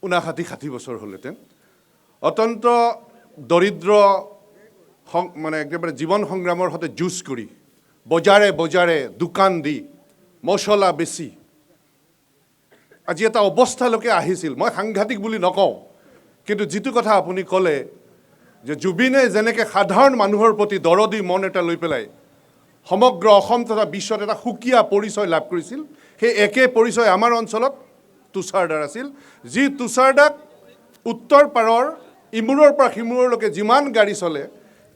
59-60 বছৰ হ'লহেঁতেন অত্যন্ত দৰিদ্ৰ মানে একেবাৰে জীৱন সংগ্ৰামৰ সৈতে যুঁজ কৰি বজাৰে বজাৰে দোকান দি মছলা বেছি আজি এটা অৱস্থালৈকে আহিছিল মই সাংঘাতিক বুলি নকওঁ কিন্তু যিটো কথা আপুনি ক'লে যে জুবিনে যেনেকৈ সাধাৰণ মানুহৰ প্ৰতি দৰদী মন এটা লৈ পেলাই সমগ্ৰ অসম তথা বিশ্বত এটা সুকীয়া পৰিচয় লাভ কৰিছিল সেই একে পৰিচয় আমাৰ অঞ্চলত তুষাৰদাৰ আছিল যি তুষাৰদাক উত্তৰ পাৰৰ ইমূৰৰ পৰা সিমূৰলৈকে যিমান গাড়ী চলে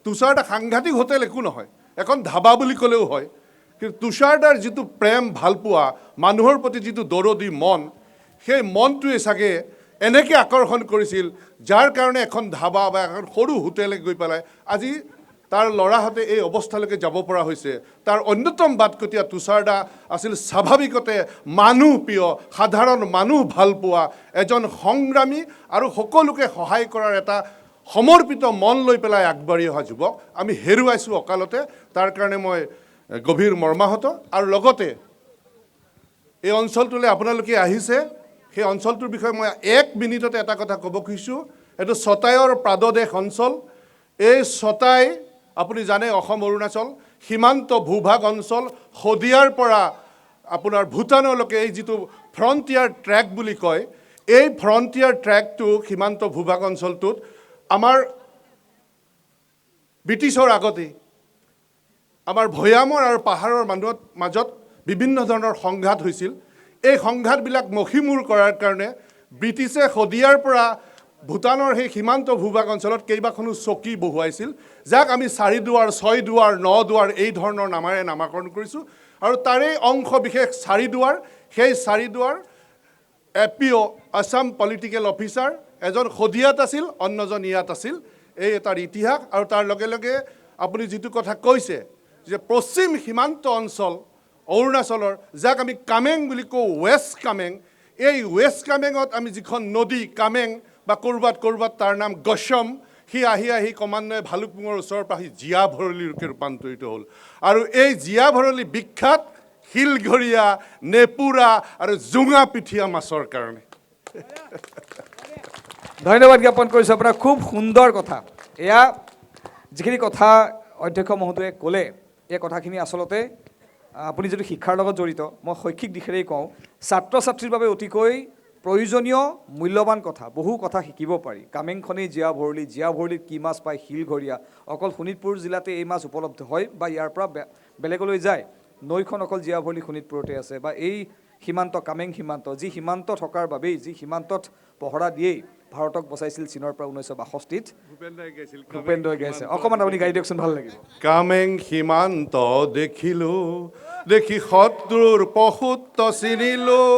তুষাৰদাক সাংঘাতিক হোটেল একো নহয় এখন ধাবা বুলি ক'লেও হয় কিন্তু তুষাৰদাৰ যিটো প্ৰেম ভালপোৱা মানুহৰ প্ৰতি যিটো দৰদী মন সেই মনটোৱে চাগে এনেকৈ আকৰ্ষণ কৰিছিল যাৰ কাৰণে এখন ধাবা বা এখন সৰু হোটেলে গৈ পেলাই আজি তাৰ ল'ৰাহঁতে এই অৱস্থালৈকে যাব পৰা হৈছে তাৰ অন্যতম বাটকটীয়া তুষাৰদা আছিল স্বাভাৱিকতে মানুহ প্ৰিয় সাধাৰণ মানুহ ভাল পোৱা এজন সংগ্ৰামী আৰু সকলোকে সহায় কৰাৰ এটা সমৰ্পিত মন লৈ পেলাই আগবাঢ়ি অহা যুৱক আমি হেৰুৱাইছোঁ অকালতে তাৰ কাৰণে মই গভীৰ মৰ্মাহত আৰু লগতে এই অঞ্চলটোলৈ আপোনালোকে আহিছে সেই অঞ্চলটোৰ বিষয়ে মই 1 মিনিটতে এটা কথা ক'ব খুজিছোঁ এইটো ছটাইৰ প্ৰাদদেশ অঞ্চল এই ছটাই আপুনি জানে অসম অৰুণাচল সীমান্ত ভূভাগ অঞ্চল শদিয়াৰ পৰা আপোনাৰ ভূটানলৈকে এই যিটো ফ্ৰণ্টিয়াৰ ট্ৰেক বুলি কয় এই ফ্ৰণ্টিয়াৰ ট্ৰেকটো সীমান্ত ভূভাগ অঞ্চলটোত আমাৰ ব্ৰিটিছৰ আগতে আমাৰ ভৈয়ামৰ আৰু পাহাৰৰ মানুহৰ মাজত বিভিন্ন ধৰণৰ সংঘাত হৈছিল এই সংঘাতবিলাক মষিমূৰ কৰাৰ কাৰণে ব্ৰিটিছে শদিয়াৰ পৰা ভূটানৰ সেই সীমান্ত ভূভাগ অঞ্চলত কেইবাখনো চকী বহুৱাইছিল যাক আমি 4 দুৱাৰ 6 দুৱাৰ 9 দুৱাৰ এই ধৰণৰ নামেৰে নামাকৰণ কৰিছোঁ আৰু তাৰে অংশ বিশেষ 4 দুৱাৰ সেই 4 দুৱাৰ APO আছাম পলিটিকেল অফিচাৰ এজন শদিয়াত আছিল অন্যজন ইয়াত আছিল এই তাৰ ইতিহাস আৰু তাৰ লগে লগে আপুনি যিটো কথা কৈছে যে পশ্চিম সীমান্ত অঞ্চল অৰুণাচলৰ যাক আমি কামেং বুলি কওঁ ৱেষ্ট কামেং এই ৱেষ্ট কামেঙত আমি যিখন নদী কামেং বা ক'ৰবাত তাৰ নাম গছম সি আহি ক্ৰমান্বয়ে ভালুকপুঙৰ ওচৰৰ পৰা সি জীয়া ভৰলীৰূপে ৰূপান্তৰিত হ'ল আৰু এই জীয়া ভৰলী বিখ্যাত শিলঘৰীয়া নেপুৰা আৰু জোঙা পিঠিয়া মাছৰ কাৰণে ধন্যবাদ জ্ঞাপন কৰিছোঁ আপোনাৰ খুব সুন্দৰ কথা এয়া যিখিনি কথা অধ্যক্ষ মহোদয়ে ক'লে এই কথাখিনি আচলতে আপুনি যদি শিক্ষাৰ লগত জড়িত মই শৈক্ষিক দিশেৰেই কওঁ ছাত্ৰ ছাত্ৰীৰ বাবে অতিকৈ প্ৰয়োজনীয় মূল্যৱান কথা বহু কথা শিকিব পাৰি কামেংখনেই জীয়া ভৰলীত কি মাছ পায় শিলঘৰীয়া অকল শোণিতপুৰ জিলাতে এই মাছ উপলব্ধ হয় বা ইয়াৰ পৰা বেলেগলৈ যায় নৈখন অকল জীয়া ভৰলী শোণিতপুৰতে আছে বা এই সীমান্ত কামেং সীমান্ত যি সীমান্ত থকাৰ বাবেই যি সীমান্তত পহৰা দিয়েই ভাৰতক বচাইছিল চীনৰ পৰা 1962ত ভূপেন্দ্ৰই গাইছে অকণমান আপুনি গাই দিয়কচোন ভাল লাগিব কামেং সীমান্ত দেখিলোঁ দেখি শত্ৰুৰ পশুত্ব চিনিলোঁ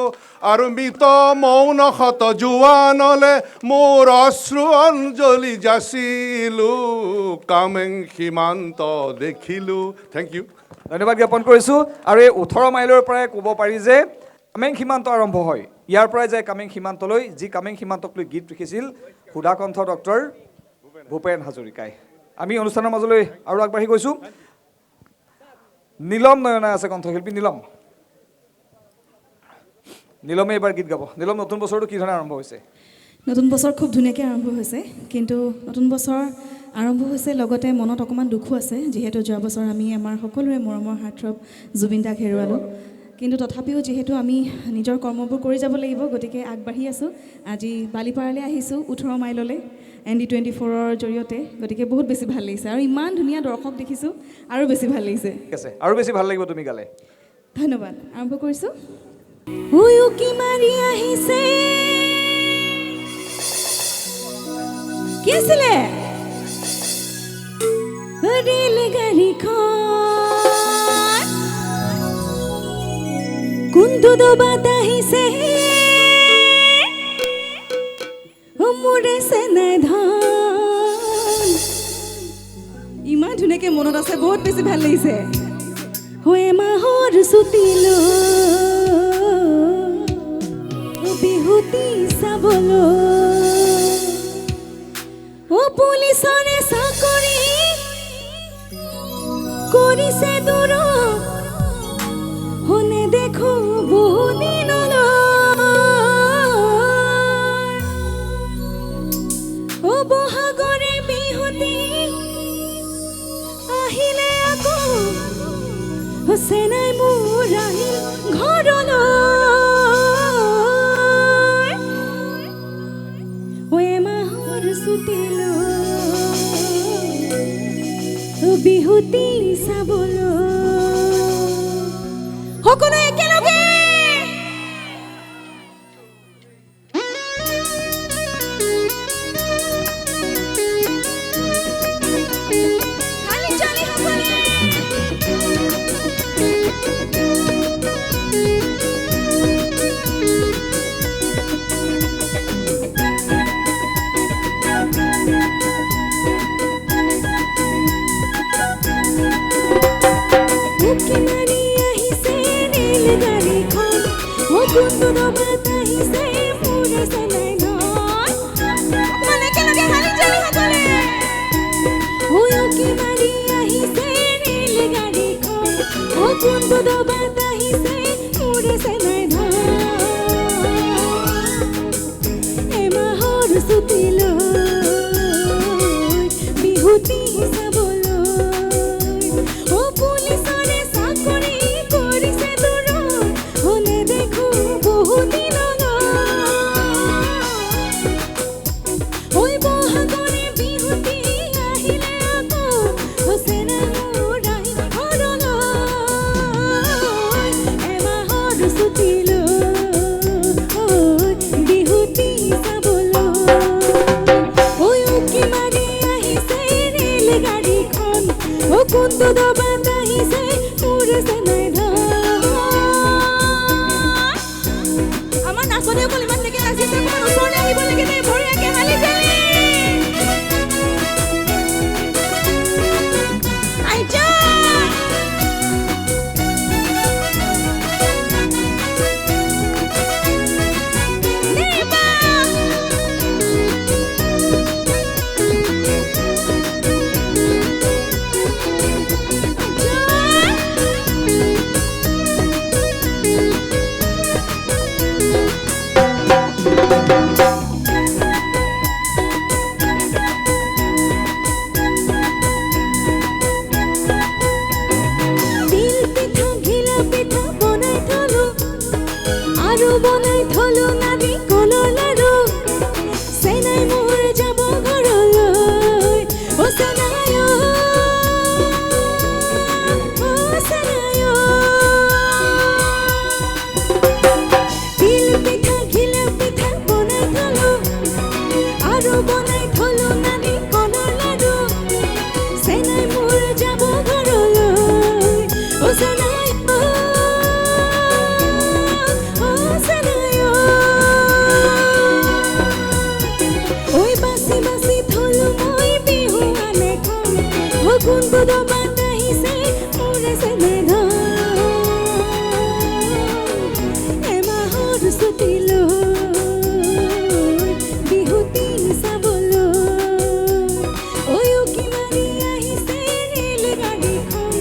আৰু মৃত মৌন শত জোৱানলে মোৰ অশ্ৰু অঞ্জলি যাচিলোঁ কামেং সীমান্ত দেখিলোঁ থেংক ইউ ধন্যবাদ জ্ঞাপন কৰিছোঁ আৰু এই 18 মাইলৰ পৰাই ক'ব পাৰি যে কামেং সীমান্ত আৰম্ভ হয় ইয়াৰ পৰাই যায় কামেং সীমান্তলৈ যি কামেং সীমান্তক লৈ গীত লিখিছিল সুধাকণ্ঠ ডক্টৰ ভূপেন হাজৰিকাই আমি অনুষ্ঠানৰ মাজলৈ আৰু আগবাঢ়ি গৈছোঁ নীলম নয়না আছে কণ্ঠশিল্পী নীলমে এইবাৰ গীত গাব নীলম নতুন বছৰটো কি ধৰণে আৰম্ভ হৈছে নতুন বছৰ খুব ধুনীয়াকৈ আৰম্ভ হৈছে কিন্তু নতুন বছৰ আৰম্ভ হৈছে লগতে মনত অকণমান দুখো আছে যিহেতু যোৱা বছৰ আমি আমাৰ সকলোৰে মৰমৰ হাৰ্টথ্ৰব জুবিন দাক হেৰুৱালোঁ কিন্তু তথাপিও যিহেতু আমি নিজৰ কৰ্মবোৰ কৰি যাব লাগিব গতিকে আগবাঢ়ি আছোঁ আজি বালিপাৰালৈ আহিছোঁ 18 মাইললৈ ND24ৰ জৰিয়তে গতিকে বহুত বেছি ভাল লাগিছে আৰু ইমান ধুনীয়া দৰ্শক দেখিছোঁ আৰু বেছি ভাল লাগিছে ঠিক আছে আৰু বেছি ভাল লাগিব তুমি গালে ধন্যবাদ আৰম্ভ কৰিছোঁ উয়ুকি মাৰি আহিছে কি আছিলে কোনটো দবাত আহিছে মোৰে চেনাই ধন ইমান ধুনীয়াকৈ মনত আছে বহুত বেছি ভাল লাগিছে হৈ মাহৰ ছুটিল বিহুতি চাবলৈ পুলিচৰে চাকৰি কৰিছে দূৰ শুনে দেখো বহুদিনলৈ বহাগৰে বিহুতি আহিলে আকৌ চেনাই মোৰ আহিল ঘৰলৈ মাহৰ ছুটিল বিহুতি চাবলৈ সকলো একেলগে কোনটো দবাত আহিছে মোৰে চেনাই ধন মানে কেনেকৈ হালি চালি সকলে কি মাৰি আহিছে ৰেল গাড়ীখন কোনটো দবাত আহিছে মোৰে চেনাই ধন এমাহৰ ছুটি লৈ বিহুতি চাবলৈ পুলিচৰে চাকৰি কৰিছে দূৰ শুনে দেখো বহাগৰে বিহুতি আহিলে আকৌ চেনাই মোৰ আহিল ঘৰলৈ এমাহৰ ছুটি লৈ বিহুতি চাবলৈ উকি মাৰি আহিছে ৰেল গাড়ীখন কোনটো দবাত আহিছে মোৰে চেনাই ধন আমাৰ নাচনীসকল ইমান ধুনীয়াকৈ নাচিছে অকণমান ওচৰলৈ আহিব লাগে দেই বঢ়িয়াকৈ হালি চালি আইজা বনাই থলো নাৰিকলৰ লাৰু চেনাই মোৰ যাব ঘৰলৈ চেনাই চেনাই তিল পিঠা ঘিলা পিঠা বনাই থলো আৰু বনাই থলো নাৰিকলৰ লাৰু চেনাই মোৰ যাব ঘৰলৈ চেনাই কোনটো দবাত আহিছে মোৰে চেনাই ধন এমাহৰ ছুটি লৈ বিহুতি চাবলৈ উকি মাৰি আহিছে ৰেল গাড়ীখন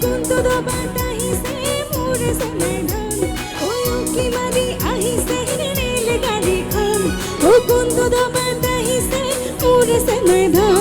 কোনটো দবাত আহিছে মোৰে চেনাই ধন উকি মাৰি আহিছে ৰেল গাড়ীখন কোনটো দবাত আহিছে মোৰে চেনাই ধন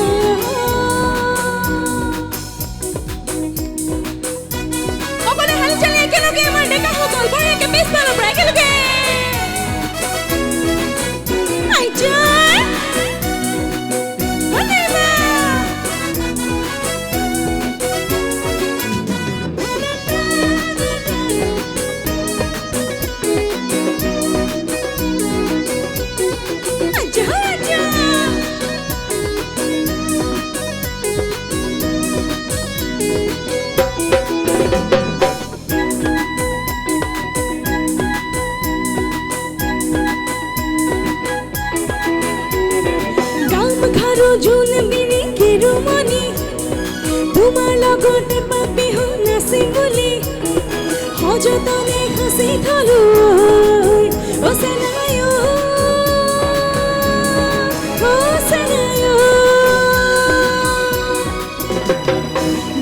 সযতনে হাসি থলো ও সেনায়ো ও সেনায়ো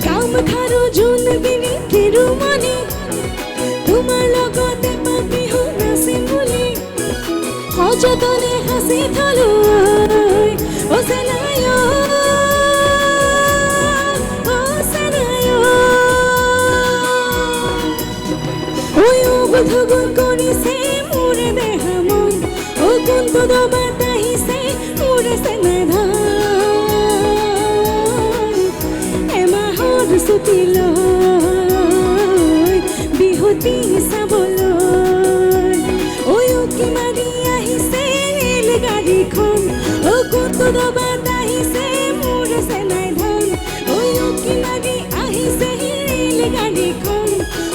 গামখাৰু জোনবিনি তিৰুমণি তোমাৰ লগতে বিহু নাচিম বুলি সযতনে হাসি থলো ও সেনায়ো ও সেনায়ো ওই উগুল কৰিছে মোৰ দেহ মন ও কোনটো দবাত আহিছে মোৰ সেনাধন এমাহৰ ছুটি লৈ বিহুতি চাবলৈ ঐ উকি মাৰি আহিছে ৰেলগাড়ীখন ও কোনটো দবাত আহিছে মোৰ সেনাধন ঐ উকি মাৰি আহিছে ৰেলগাড়ীখন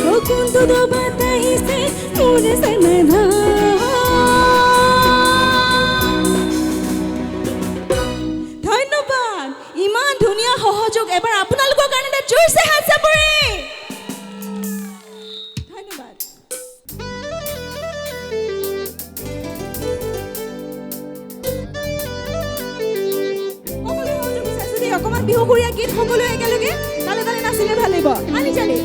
ও কোনটো দবাত আহিছে মোৰ সেনাধন ধন্যবাদ ইমান ধুনীয়া সহযোগ এবাৰ আপোনালোকৰ কাৰণে এটা জোৰছে হাত চাপৰি ধন্যবাদ সকলো সহযোগ বিচাৰিছো দেই অকণমান বিহুসুৰীয়া গীত সকলোৱে একেলগে তালে তালে নাচিলে ভাল লাগিব আলি জালি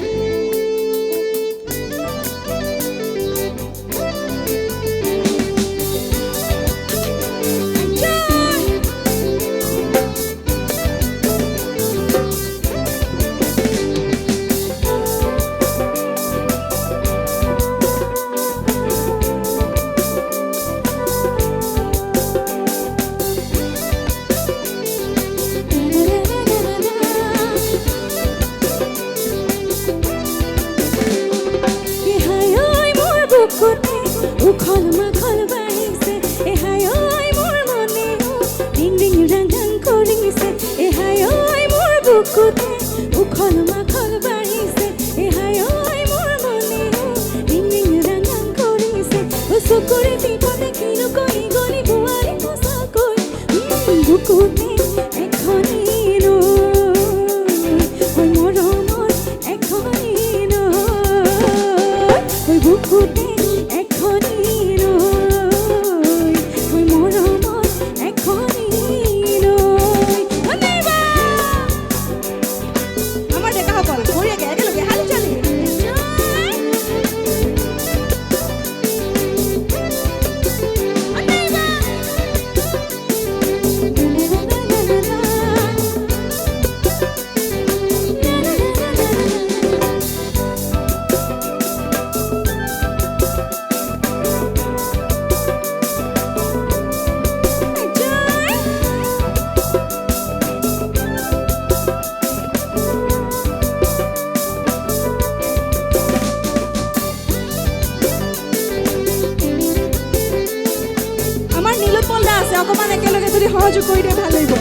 উখল মাখল বাঢ়িছে এহাই ঐ মোৰ মনে ডিং ডিং ৰাং ৰাং কৰিছে এহাই ঐ মোৰ বুকুতে উখল মাখল বাঢ়িছে এহাই ঐ মোৰ মনে ডিং ডিং ৰাং ৰাং কৰিছে চকুৰে পিঠতে কিনো কৈ গলি বোৱাৰী সঁচাকৈ বুকুতে এখনি নৈ মৰমৰ এখনি নৈ বুকুতে অকমান একেলগে যদি সহযোগ কৰি দিয়ে ভাল লাগিব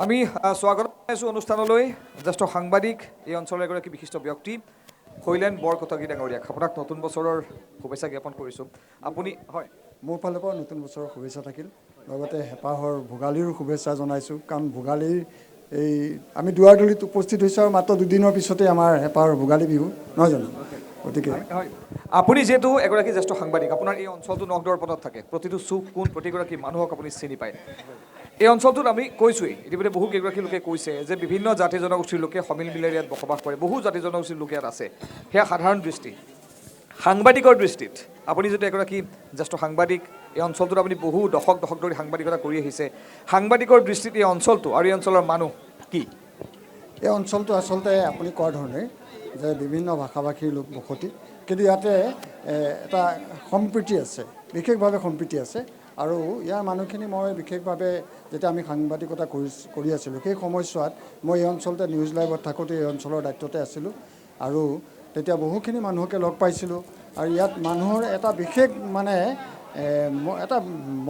আমি স্বাগত জনাইছোঁ অনুষ্ঠানলৈ জ্যেষ্ঠ সাংবাদিক এই অঞ্চলৰ এগৰাকী বিশিষ্ট ব্যক্তি শৈলেন বৰকটকী ডাঙৰীয়াক আপোনাক নতুন বছৰৰ শুভেচ্ছা জ্ঞাপন কৰিছোঁ। আপুনি হয় মোৰ ফালৰ পৰা নতুন বছৰৰ শুভেচ্ছা থাকিল, লগতে হেঁপাহৰ ভোগালীৰো শুভেচ্ছা জনাইছোঁ। কাৰণ ভোগালীৰ এই আমি দুৱাৰদলিত উপস্থিত হৈছোঁ আৰু মাত্ৰ দুদিনৰ পিছতে আমাৰ হেঁপাহৰ ভোগালী বিহু নহয় জানো? গতিকে হয় আপুনি যিহেতু এগৰাকী জ্যেষ্ঠ সাংবাদিক, আপোনাৰ এই অঞ্চলটো নখ দৰ্পণত থাকে, প্ৰতিটো চুক কোণ প্ৰতিগৰাকী মানুহক আপুনি চিনি পায়। এই অঞ্চলটোত আমি কৈছোঁৱেই, ইতিমধ্যে বহু কেইগৰাকী লোকে কৈছে যে বিভিন্ন জাতি জনগোষ্ঠীৰ লোকে সমিল মিলেৰে ইয়াত বসবাস কৰে, বহু জাতি জনগোষ্ঠীৰ লোক ইয়াত আছে। সেয়া সাধাৰণ দৃষ্টি। সাংবাদিকৰ দৃষ্টিত আপুনি যদি এগৰাকী জ্যেষ্ঠ সাংবাদিক, এই অঞ্চলটোত আপুনি বহু দশক ধৰি সাংবাদিকতা কৰি আহিছে, সাংবাদিকৰ দৃষ্টিত এই অঞ্চলটো আৰু এই অঞ্চলৰ মানুহ কি? এই অঞ্চলটো আচলতে আপুনি কোৱাৰ ধৰণে যে বিভিন্ন ভাষা ভাষীৰ লোক বসতি, কিন্তু ইয়াতে এটা সম্প্ৰীতি আছে, বিশেষভাৱে সম্প্ৰীতি আছে। আৰু ইয়াৰ মানুহখিনি মই বিশেষভাৱে যেতিয়া আমি সাংবাদিকতা কৰি আছিলোঁ সেই সময়ছোৱাত মই এই অঞ্চলতে নিউজ লাইভত থাকোঁতে এই অঞ্চলৰ দায়িত্বতে আছিলোঁ আৰু তেতিয়া বহুখিনি মানুহকে লগ পাইছিলোঁ। আৰু ইয়াত মানুহৰ এটা বিশেষ মানে এটা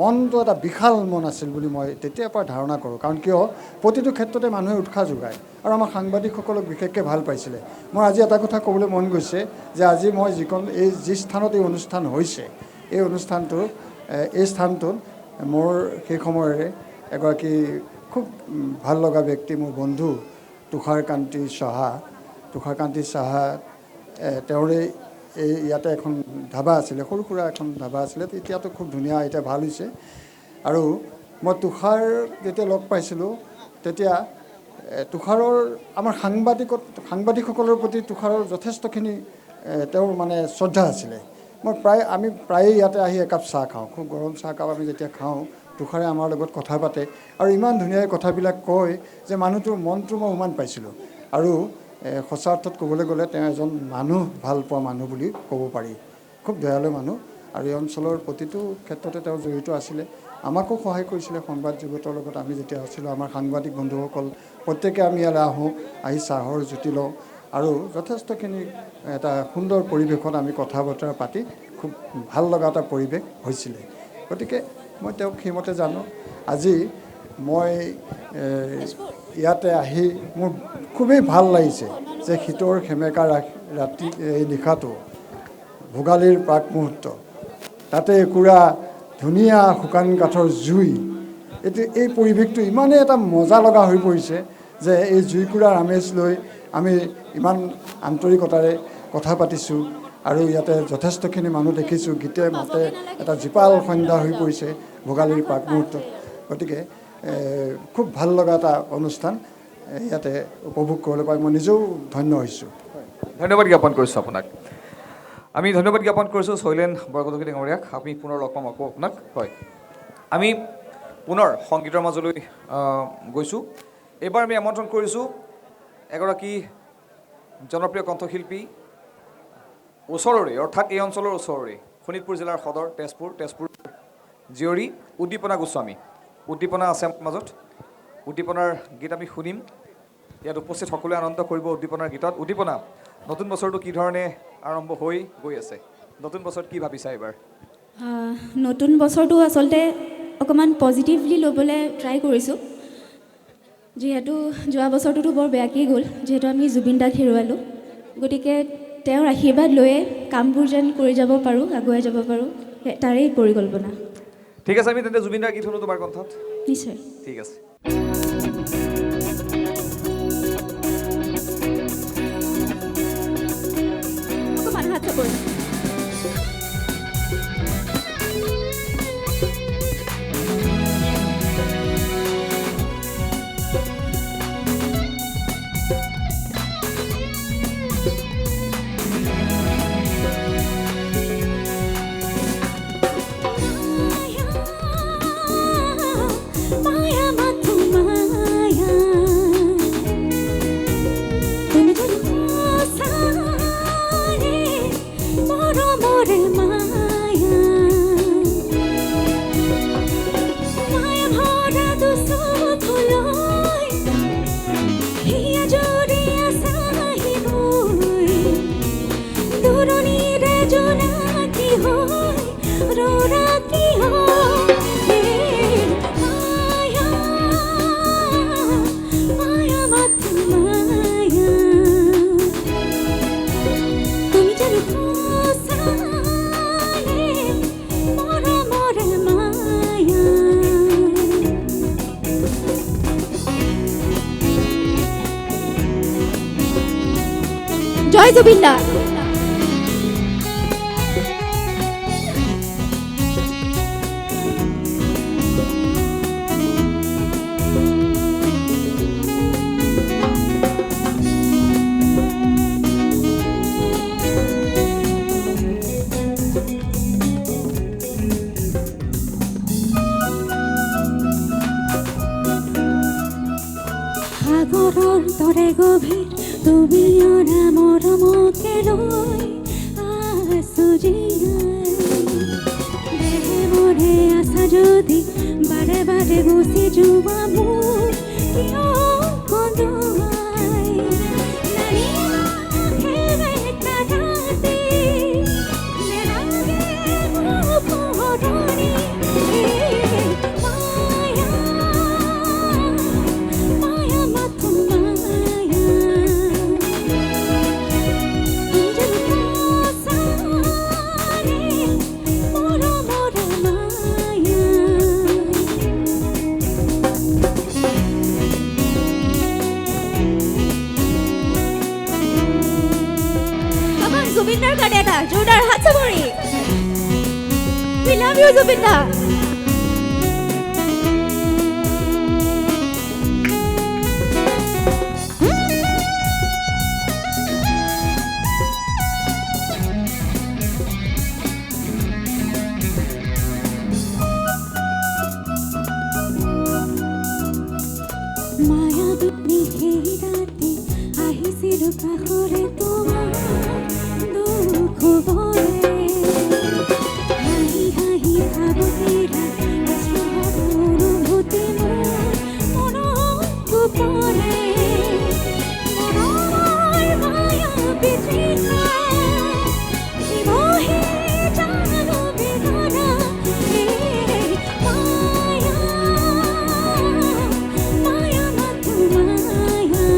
মনটো এটা বিশাল মন আছিল বুলি মই তেতিয়াৰ পৰা ধাৰণা কৰোঁ। কাৰণ কিয় প্ৰতিটো ক্ষেত্ৰতে মানুহে উৎসাহ যোগায় আৰু আমাৰ সাংবাদিকসকলক বিশেষকৈ ভাল পাইছিলে। মই আজি এটা কথা ক'বলৈ মন গৈছে যে আজি মই যি স্থানত এই অনুষ্ঠান হৈছে, এই এই স্থানটোত মোৰ সেই সময়ৰে এগৰাকী খুব ভাল লগা ব্যক্তি, মোৰ বন্ধু তুষাৰকান্তি সাহা, তেওঁৰে ইয়াতে এখন ধাবা আছিলে, সৰু সুৰা এখন ধাবা আছিলে, এতিয়াতো খুব ধুনীয়া, এতিয়া ভাল হৈছে। আৰু মই তুষাৰ যেতিয়া লগ পাইছিলোঁ তেতিয়া তুষাৰৰ আমাৰ সাংবাদিকসকলৰ প্ৰতি তুষাৰৰ যথেষ্টখিনি তেওঁৰ মানে শ্ৰদ্ধা আছিলে। আমি প্ৰায়ে ইয়াতে আহি একাপ চাহ খাওঁ, খুব গৰম চাহকাপ আমি যেতিয়া খাওঁ তুষাৰে আমাৰ লগত কথা পাতে আৰু ইমান ধুনীয়াকৈ কথাবিলাক কয় যে মানুহটোৰ মনটো মই উমান পাইছিলোঁ। আৰু সঁচা অৰ্থত ক'বলৈ গ'লে তেওঁ এজন ভাল পোৱা মানুহ বুলি ক'ব পাৰি, খুব দয়ালু মানুহ। আৰু এই অঞ্চলৰ প্ৰতিটো ক্ষেত্ৰতে তেওঁ জড়িত আছিলে, আমাকো সহায় কৰিছিলে সংবাদ জগতৰ লগত। আমি যেতিয়া আছিলোঁ আমাৰ সাংবাদিক বন্ধুসকল প্ৰত্যেকে আমি ইয়ালৈ আহি চাহৰ জুতি লওঁ আৰু যথেষ্টখিনি এটা সুন্দৰ পৰিৱেশত আমি কথা বতৰা পাতি খুব ভাল লগা এটা পৰিৱেশ হৈছিলে। গতিকে মই তেওঁক সেইমতে জানো। আজি মই ইয়াতে আহি মোৰ খুবেই ভাল লাগিছে যে শীতৰ সেমেকা ৰাতি এই নিশাটো ভোগালীৰ প্ৰাক মুহূৰ্ত, তাতে একুৰা ধুনীয়া শুকান কাঠৰ জুই, এই পৰিৱেশটো ইমানেই এটা মজা লগা হৈ পৰিছে যে এই জুইকুৰাৰ আমেজ লৈ আমি ইমান আন্তৰিকতাৰে কথা পাতিছোঁ আৰু ইয়াতে যথেষ্টখিনি মানুহ দেখিছোঁ, গীতে মাতে এটা জীপাল সন্ধ্যা হৈ পৰিছে ভোগালীৰ প্ৰাক মুহূৰ্তত। গতিকে খুব ভাল লগা এটা অনুষ্ঠান ইয়াতে উপভোগ কৰিবলৈ পাই মই নিজেও ধন্য হৈছোঁ। ধন্যবাদ জ্ঞাপন কৰিছোঁ আপোনাক। আমি ধন্যবাদ জ্ঞাপন কৰিছোঁ শৈলেন বৰকটকী ডাঙৰীয়াক। আমি পুনৰ লগ পাম আকৌ আপোনাক। হয়, আমি পুনৰ সংগীতৰ মাজলৈ গৈছোঁ। এইবাৰ আমি আমন্ত্ৰণ কৰিছোঁ এগৰাকী জনপ্ৰিয় কণ্ঠশিল্পী, ওচৰৰে অৰ্থাৎ এই অঞ্চলৰ ওচৰৰে শোণিতপুৰ জিলাৰ সদৰ তেজপুৰ জীয়ৰী উদ্দীপনা গোস্বামী। উদ্দীপনা আছে আমাৰ মাজত, উদ্দীপনাৰ গীত আমি শুনিম। ইয়াত উপস্থিত সকলোৱে আনন্দ কৰিব উদ্দীপনাৰ গীতত। উদ্দীপনা, নতুন বছৰটো কি ধৰণে আৰম্ভ হৈ গৈ আছে? নতুন বছৰত কি ভাবিছা এইবাৰ? নতুন বছৰটো আচলতে অকণমান পজিটিভলি ল'বলৈ ট্ৰাই কৰিছোঁ, যিহেতু যোৱা বছৰটোতো বৰ বেয়াকেই গ'ল, যিহেতু আমি জুবিন দাক হেৰুৱালোঁ। গতিকে তেওঁৰ আশীৰ্বাদ লৈয়ে কামবোৰ যেন কৰি যাব পাৰোঁ, আগুৱাই যাব পাৰোঁ, তাৰেই পৰিকল্পনা। ঠিক আছে, আমি তেন্তে জুবিন দাৰ গীত শুনো তোমাৰ কণ্ঠত। নিশ্চয়, ঠিক আছে। অকণমান হাত চাপৰি জয় জুবিন দা। সাগৰৰ দৰে গভীৰ তুমি অনা মৰমকে লৈ আছো জীয়াই। দেহে মনে আছা যদি বাৰে বাৰে গুচি যোৱা মোৰ কিয় কন্দুৱাই। জুবিনদাৰ কাৰণে এটা জোৰদাৰ হাত চাপৰি। We love you, জুবিন দা। মায়া দুনি সেই ৰাতি আহিছিলো কাষৰে তোমাৰ দুখ বলে। হাঁহি হাঁহি ভাবতিৰা অনুভূতি মোৰ মনত পৰে। মনৰ মায়া পিতৃকা জীৱহে জানো বেদনা। মায়া মায়া মাথো মায়া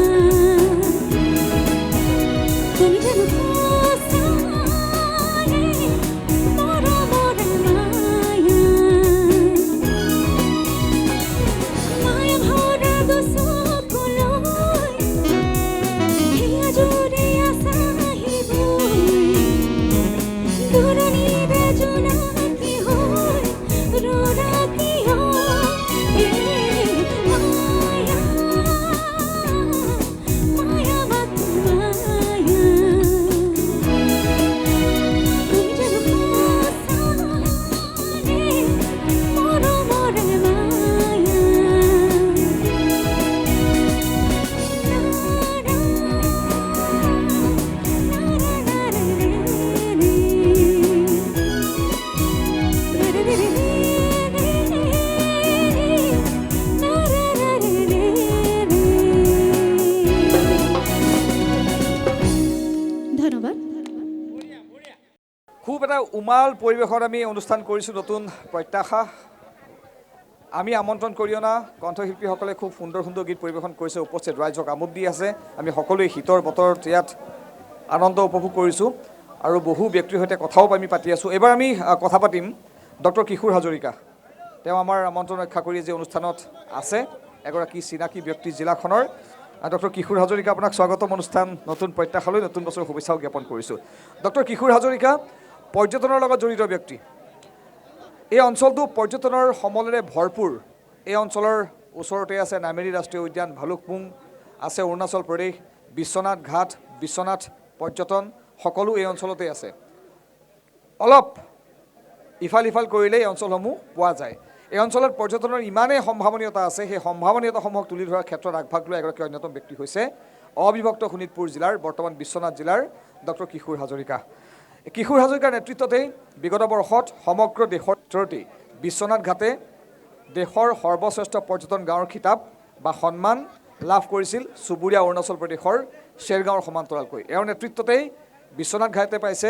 তুমি জানো খুব এটা উমাল পৰিৱেশত আমি অনুষ্ঠান কৰিছোঁ নতুন প্ৰত্যাশা। আমি আমন্ত্ৰণ কৰি অনা কণ্ঠশিল্পীসকলে খুব সুন্দৰ সুন্দৰ গীত পৰিৱেশন কৰিছে, উপস্থিত ৰাইজক আমোদ দি আছে। আমি সকলোৱে শীতৰ বতৰত ইয়াত আনন্দ উপভোগ কৰিছোঁ আৰু বহু ব্যক্তিৰ সৈতে কথাও আমি পাতি আছোঁ। এইবাৰ আমি কথা পাতিম ডক্টৰ কিশোৰ হাজৰিকা। তেওঁ আমাৰ আমন্ত্ৰণ ৰক্ষা কৰি যে অনুষ্ঠানত আছে, এগৰাকী চিনাকি ব্যক্তি জিলাখনৰ। ডক্টৰ কিশোৰ হাজৰিকা, আপোনাক স্বাগতম অনুষ্ঠান নতুন প্ৰত্যাশালৈ নতুন বছৰৰ শুভেচ্ছাও জ্ঞাপন কৰিছোঁ। ডক্টৰ কিশোৰ হাজৰিকা পৰ্যটনৰ লগত জড়িত ব্যক্তি। এই অঞ্চলটো পৰ্যটনৰ সমলেৰে ভৰপূৰ। এই অঞ্চলৰ ওচৰতে আছে নামেৰি ৰাষ্ট্ৰীয় উদ্যান, ভালুকপুং আছে, অৰুণাচল প্ৰদেশ, বিশ্বনাথ ঘাট, বিশ্বনাথ পৰ্যটন সকলো এই অঞ্চলতে আছে। অলপ ইফাল সিফাল কৰিলে এই অঞ্চলসমূহ পোৱা যায়। এই অঞ্চলত পৰ্যটনৰ ইমানেই সম্ভাৱনীয়তা আছে, সেই সম্ভাৱনীয়তাসমূহক তুলি ধৰাৰ ক্ষেত্ৰত আগভাগ লোৱা এগৰাকী অন্যতম ব্যক্তি হৈছে অবিভক্ত শোণিতপুৰ জিলাৰ, বৰ্তমান বিশ্বনাথ জিলাৰ ডক্টৰ কিশোৰ হাজৰিকা। কিশোৰ হাজৰিকাৰ নেতৃত্বতেই বিগত বৰ্ষত সমগ্ৰ দেশৰ ভিতৰতেই বিশ্বনাথ ঘাটে দেশৰ সৰ্বশ্ৰেষ্ঠ পৰ্যটন গাঁৱৰ খিতাপ বা সন্মান লাভ কৰিছিল চুবুৰীয়া অৰুণাচল প্ৰদেশৰ শ্বেৰগাঁৱৰ সমান্তৰালকৈ। এওঁৰ নেতৃত্বতেই বিশ্বনাথ ঘাটে পাইছে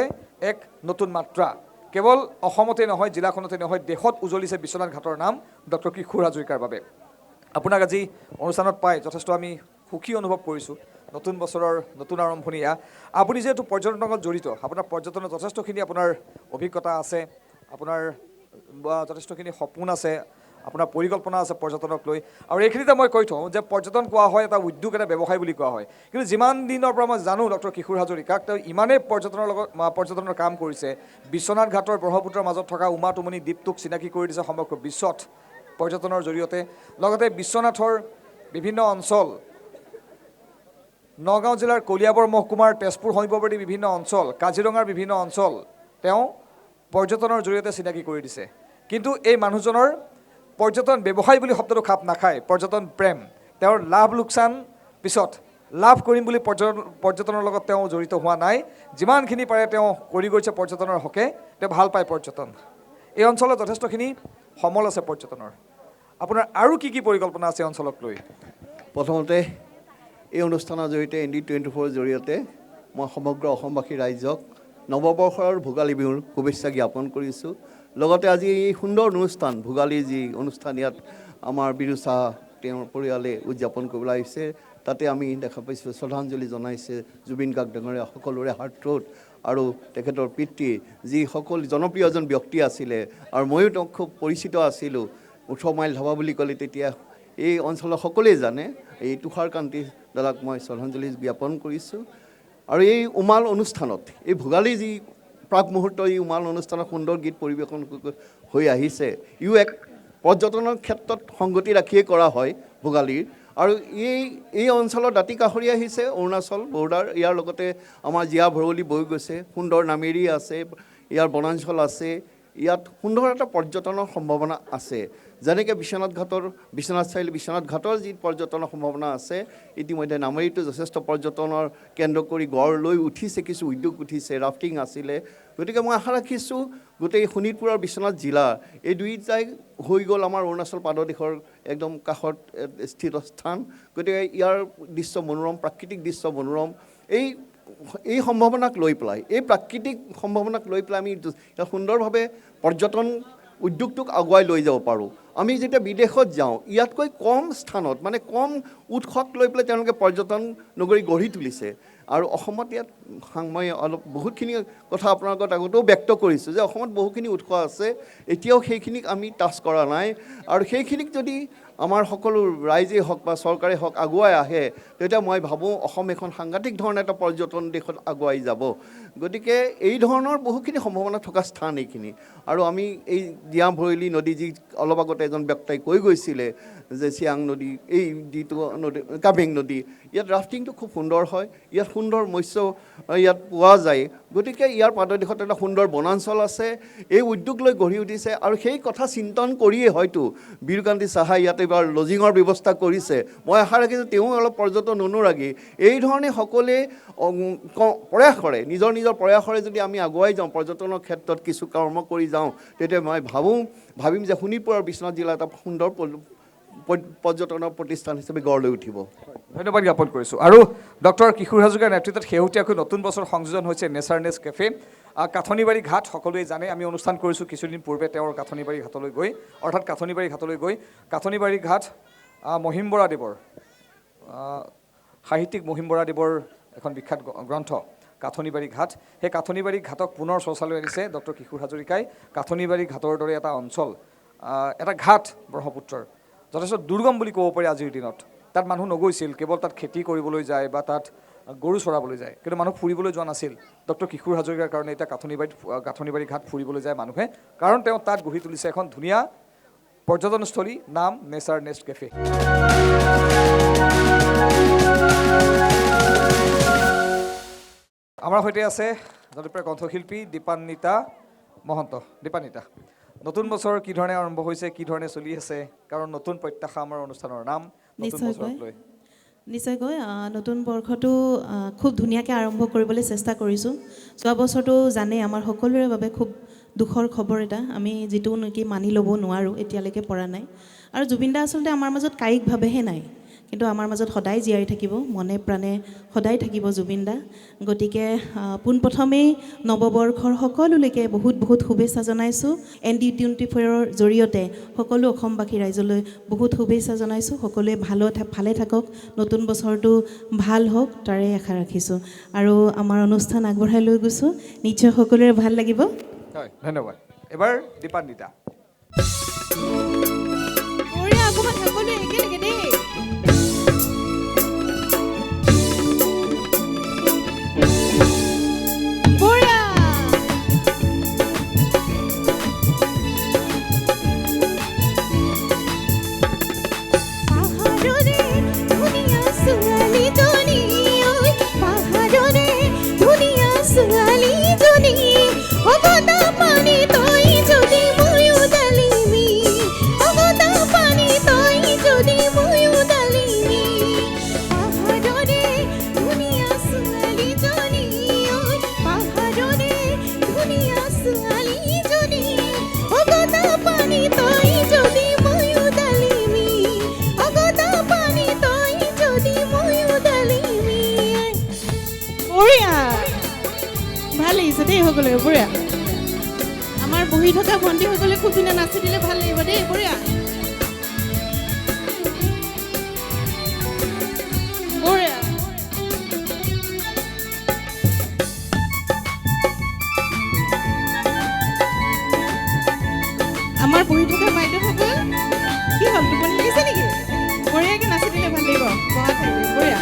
এক নতুন মাত্ৰা। কেৱল অসমতে নহয়, জিলাখনতে নহয়, দেশত উজলিছে বিশ্বনাথ ঘাটৰ নাম ডক্টৰ কিশোৰ হাজৰিকাৰ বাবে। আপোনাক আজি অনুষ্ঠানত পাই যথেষ্ট আমি সুখী অনুভৱ কৰিছোঁ। নতুন বছৰৰ নতুন আৰম্ভণি এয়া। আপুনি যিহেতু পৰ্যটনৰ লগত জড়িত, আপোনাৰ পৰ্যটনৰ যথেষ্টখিনি আপোনাৰ অভিজ্ঞতা আছে, আপোনাৰ যথেষ্টখিনি সপোন আছে, আপোনাৰ পৰিকল্পনা আছে পৰ্যটনক লৈ আৰু এইখিনিতে মই কৈ থওঁ যে পৰ্যটন কোৱা হয় এটা উদ্যোগ এটা ব্যৱসায় বুলি কোৱা হয় কিন্তু যিমান দিনৰ পৰা মই জানো ডক্টৰ কিশোৰ হাজৰিকাক তেওঁ ইমানেই পৰ্যটনৰ কাম কৰিছে বিশ্বনাথ ঘাটৰ ব্ৰহ্মপুত্ৰৰ মাজত থকা উমা টুমনি দ্বীপটোক চিনাকি কৰি দিছে সমগ্ৰ বিশ্বত পৰ্যটনৰ জৰিয়তে লগতে বিশ্বনাথৰ বিভিন্ন অঞ্চল নগাঁও জিলাৰ কলিয়াবৰ মহকুমাৰ তেজপুৰ সমীপৱৰ্তী বিভিন্ন অঞ্চল কাজিৰঙাৰ বিভিন্ন অঞ্চল তেওঁ পৰ্যটনৰ জৰিয়তে চিনাকি কৰি দিছে কিন্তু এই মানুহজনৰ পৰ্যটন ব্যৱসায় বুলি শব্দটো খাপ নাখায় পৰ্যটন প্ৰেম তেওঁৰ লাভ লোকচান পিছত লাভ কৰিম বুলি পৰ্যটনৰ লগত তেওঁ জড়িত হোৱা নাই যিমানখিনি পাৰে তেওঁ কৰি গৈছে পৰ্যটনৰ হকে তেওঁ ভাল পায় পৰ্যটন এই অঞ্চলত যথেষ্টখিনি সমল আছে পৰ্যটনৰ আপোনাৰ আৰু কি পৰিকল্পনা আছে অঞ্চলক লৈ প্ৰথমতে এই অনুষ্ঠানৰ জৰিয়তে ND24 জৰিয়তে মই সমগ্ৰ অসমবাসী ৰাইজক নৱবৰ্ষৰ আৰু ভোগালী বিহুৰ শুভেচ্ছা জ্ঞাপন কৰিছোঁ লগতে আজি এই সুন্দৰ অনুষ্ঠান ভোগালীৰ যি অনুষ্ঠান ইয়াত আমাৰ বিৰুচা তেওঁৰ পৰিয়ালে উদযাপন কৰিবলৈ আহিছে তাতে আমি দেখা পাইছোঁ শ্ৰদ্ধাঞ্জলি জনাইছে জুবিন গাৰ্গ ডাঙৰীয়া সকলোৰে হাৰ্টথ্ৰ'ট আৰু তেখেতৰ পিতৃ যি সকলো জনপ্ৰিয় এজন ব্যক্তি আছিলে আৰু ময়ো তেওঁক খুব পৰিচিত আছিলোঁ 18 মাইল ধাবা বুলি ক'লে তেতিয়া এই অঞ্চলৰ সকলোৱে জানে এই তুষাৰকান্তি দাদাক মই শ্ৰদ্ধাঞ্জলি জ্ঞাপন কৰিছোঁ আৰু এই উমাল অনুষ্ঠানত এই ভোগালী যি প্ৰাক মুহূৰ্ত এই উমাল অনুষ্ঠানত সুন্দৰ গীত পৰিৱেশন হৈ আহিছে ইও এক পৰ্যটনৰ ক্ষেত্ৰত সংগতি ৰাখিয়ে কৰা হয় ভোগালীৰ আৰু এই অঞ্চলৰ দাঁতি কাষৰি আহিছে অৰুণাচল বৰ্ডাৰ ইয়াৰ লগতে আমাৰ জীয়া ভৰলী বৈ গৈছে সুন্দৰ নামেৰি আছে ইয়াৰ বনাঞ্চল আছে ইয়াত সুন্দৰ এটা পৰ্যটনৰ সম্ভাৱনা আছে যেনেকৈ বিশ্বনাথ ঘাটৰ যি পৰ্যটনৰ সম্ভাৱনা আছে ইতিমধ্যে নামেৰিটো যথেষ্ট পৰ্যটনৰ কেন্দ্ৰ কৰি গঢ় লৈ উঠিছে কিছু উদ্যোগ উঠিছে ৰাফটিং আছিলে গতিকে মই আশা ৰাখিছোঁ গোটেই শোণিতপুৰ আৰু বিশ্বনাথ জিলা এই দুইটাই হৈ গ'ল আমাৰ অৰুণাচল পাদদেশৰ একদম কাষত স্থিত স্থান গতিকে ইয়াৰ দৃশ্য মনোৰম প্ৰাকৃতিক দৃশ্য মনোৰম এই সম্ভাৱনাক লৈ পেলাই এই প্ৰাকৃতিক সম্ভাৱনাক লৈ পেলাই আমি সুন্দৰভাৱে পৰ্যটন উদ্যোগটোক আগুৱাই লৈ যাব পাৰোঁ আমি যেতিয়া বিদেশত যাওঁ ইয়াতকৈ কম স্থানত মানে কম উৎসক লৈ পেলাই তেওঁলোকে পৰ্যটন নগৰী গঢ়ি তুলিছে আৰু অসমত ইয়াত মই অলপ বহুতখিনি কথা আপোনাৰ আগত আগতেও ব্যক্ত কৰিছোঁ যে অসমত বহুখিনি উৎস আছে এতিয়াও সেইখিনিক আমি টাচ কৰা নাই আৰু সেইখিনিক যদি আমাৰ সকলো ৰাইজেই হওক বা চৰকাৰে হওক আগুৱাই আহে তেতিয়া মই ভাবোঁ অসম এখন সাংঘাতিক ধৰণে এটা পৰ্যটন দেশত আগুৱাই যাব গতিকে এই ধৰণৰ বহুখিনি সম্ভাৱনা থকা স্থান এইখিনি আৰু আমি এই জীয়া ভৰলী নদী যি অলপ আগতে এজন ব্যক্তিয়ে কৈ গৈছিলে যে চিয়াং নদী এই যিটো নদী কাবেং নদী ইয়াত ৰাফটিংটো খুব সুন্দৰ হয় ইয়াত সুন্দৰ মৎস্য ইয়াত পোৱা যায় গতিকে ইয়াৰ পাদদেশত এটা সুন্দৰ বনাঞ্চল আছে এই উদ্যোগ লৈ গঢ়ি উঠিছে আৰু সেই কথা চিন্তন কৰিয়ে হয়তো বীৰকান্তি চাহাই ইয়াত এইবাৰ লজিঙৰ ব্যৱস্থা কৰিছে মই আশা ৰাখিছোঁ তেওঁ অলপ পৰ্যটন অনুৰাগী এই ধৰণে সকলোৱে প্ৰয়াস কৰে নিজৰ প্ৰয়াসৰে যদি আমি আগুৱাই যাওঁ পৰ্যটনৰ ক্ষেত্ৰত কিছু কৰ্ম কৰি যাওঁ তেতিয়া মই ভাবিম যে শোণিতপুৰ আৰু বিশ্বনাথ জিলা এটা সুন্দৰ পৰ্যটনৰ প্ৰতিষ্ঠান হিচাপে গঢ় লৈ উঠিব ধন্যবাদ জ্ঞাপন কৰিছোঁ আৰু ডক্টৰ কিশোৰ হাজৰিকাৰ নেতৃত্বত শেহতীয়াকৈ নতুন বছৰ সংযোজন হৈছে নেচাৰনেছ কেফে কাঠনিবাৰী ঘাট সকলোৱে জানে আমি অনুষ্ঠান কৰিছোঁ কিছুদিন পূৰ্বে তেওঁৰ কাঠনিবাৰী ঘাটলৈ গৈ কাঠনিবাৰী ঘাট মহিম বৰাদেৱৰ সাহিত্যিক মহিম বৰাদেৱৰ এখন বিখ্যাত গ্ৰন্থ কাঠনিবাৰী ঘাট সেই কাঠনিবাৰী ঘাটক পুনৰ চৰ্চালৈ আনিছে ডক্টৰ কিশোৰ হাজৰিকাই কাঠনিবাৰী ঘাটৰ দৰে এটা অঞ্চল এটা ঘাট ব্ৰহ্মপুত্ৰৰ যথেষ্ট দুৰ্গম বুলি ক'ব পাৰি আজিৰ দিনত তাত মানুহ নগৈছিল কেৱল তাত খেতি কৰিবলৈ যায় বা তাত গৰু চৰাবলৈ যায় কিন্তু মানুহ ফুৰিবলৈ যোৱা নাছিল ডক্টৰ কিশোৰ হাজৰিকাৰ কাৰণে এতিয়া কাঠনিবাৰী ঘাট ফুৰিবলৈ যায় মানুহে কাৰণ তেওঁ তাত গঢ়ি তুলিছে এখন ধুনীয়া পৰ্যটনস্থলী নাম নেচাৰনেছ কেফে আমাৰ সৈতে আছে জনপ্ৰিয় কণ্ঠশিল্পী দীপান্বিতা মহন্ত দীপান্বিতা নতুন বছৰ কি ধৰণে আৰম্ভ হৈছে কি ধৰণে চলি আছে কাৰণ নতুন প্ৰত্যাশা আমাৰ অনুষ্ঠানৰ নাম নিশ্চয়কৈ নতুন বৰ্ষটো খুব ধুনীয়াকৈ আৰম্ভ কৰিবলৈ চেষ্টা কৰিছোঁ যোৱা বছৰটো জানেই আমাৰ সকলোৰে বাবে খুব দুখৰ খবৰ এটা আমি যিটো নেকি মানি ল'ব নোৱাৰোঁ এতিয়ালৈকে পৰা নাই আৰু জুবিন দা আচলতে আমাৰ মাজত কায়িকভাৱেহে নাই কিন্তু আমাৰ মাজত সদায় জীয়াই থাকিব মনে প্ৰাণে সদায় থাকিব জুবিন দা গতিকে পোনপ্ৰথমেই নৱবৰ্ষৰ সকলোলৈকে বহুত শুভেচ্ছা জনাইছোঁ ND24ৰ জৰিয়তে সকলো অসমবাসী ৰাইজলৈ বহুত শুভেচ্ছা জনাইছোঁ সকলোৱে ভালে থাকক নতুন বছৰটো ভাল হওক তাৰে আশা ৰাখিছোঁ আৰু আমাৰ অনুষ্ঠান আগবঢ়াই লৈ গৈছোঁ নিশ্চয় সকলোৰে ভাল লাগিব হয় ধন্যবাদ এবাৰ দীপান্বিতা বঢ়িয়া আমাৰ বহি থকা ভণ্টিসকলে খুব ধুনীয়া নাচি দিলে ভাল লাগিব দেই বঢ়িয়া বঢ়িয়া আমাৰ বহি থকা বাইদেউসকল কি হ'ল টোপনি লাগিছে নেকি বঢ়িয়াকৈ নাচি দিলে ভাল লাগিব বহা ঠাইতে বঢ়িয়া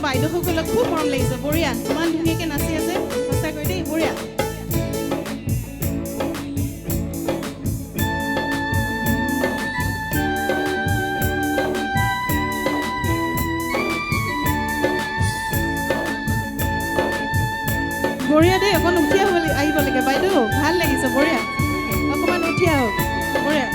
বাইদেউসকলক খুব মৰম লাগিছে বঢ়িয়া ইমান ধুনীয়াকৈ নাচি আছে সঁচাকৈ দেই বঢ়িয়া বঢ়িয়া দেই অকণ উঠি আহিব লাগে বাইদেউ ভাল লাগিছে বঢ়িয়া অকণমান উঠি আহক বঢ়িয়া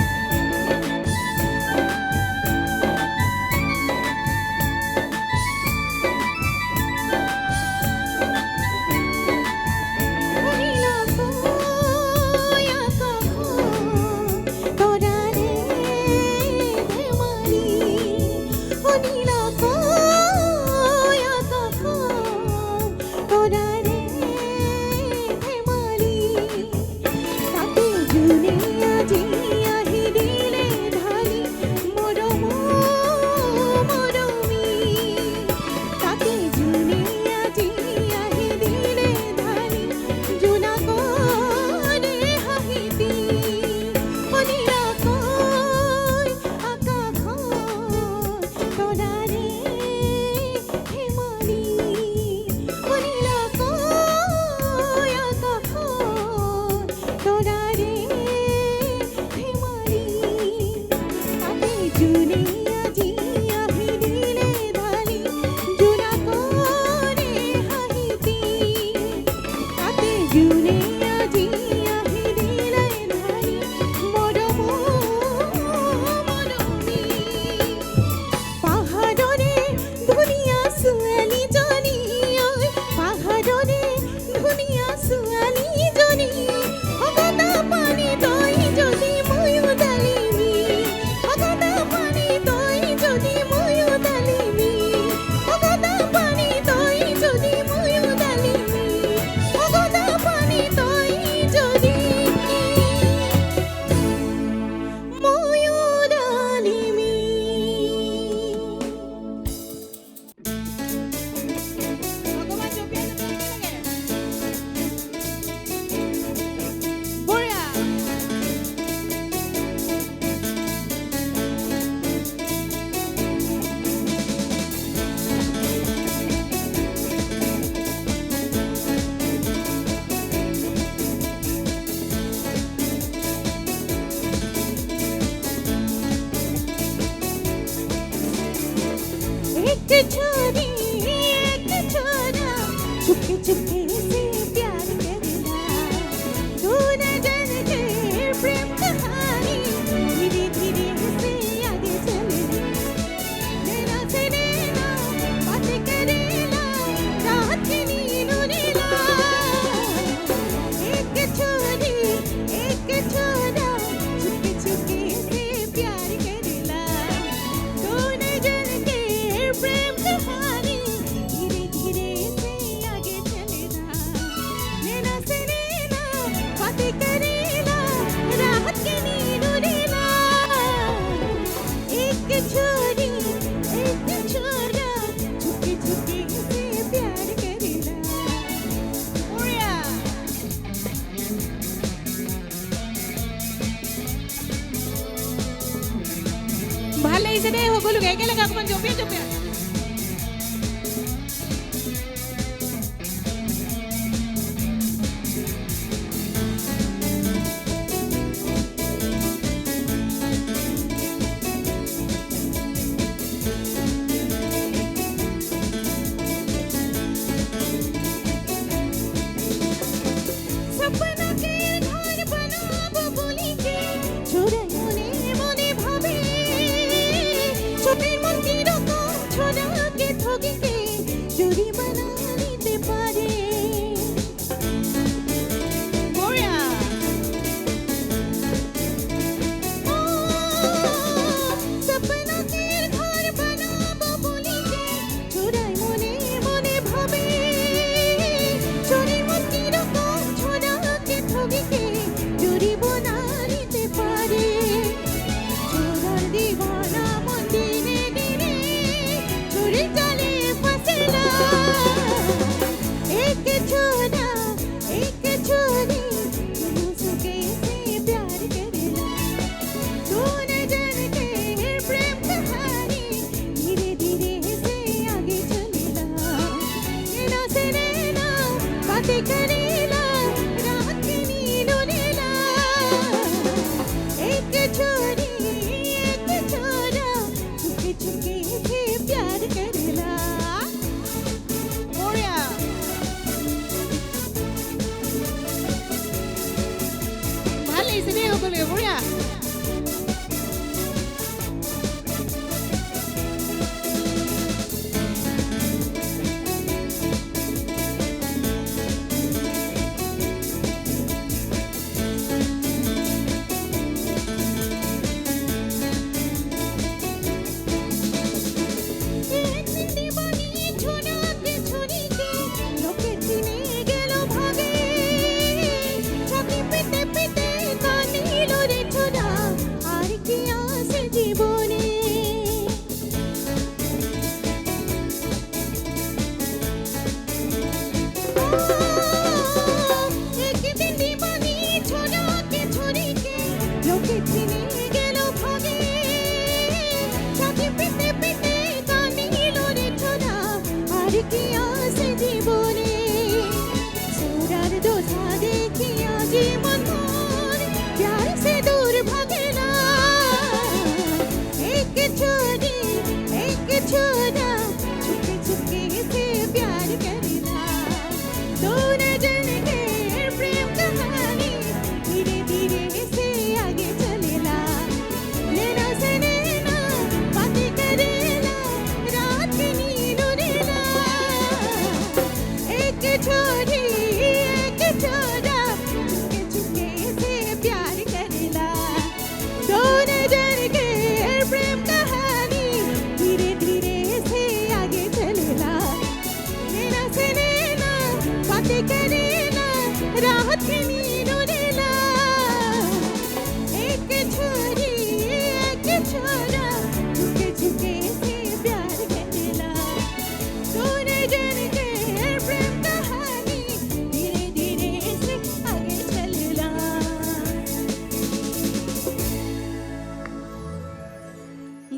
ভাল লাগিছে দেই সকলোকে একেলগে অকণমান জপিয়াই জপিয়াই সকলোৱে বঢ়িয়া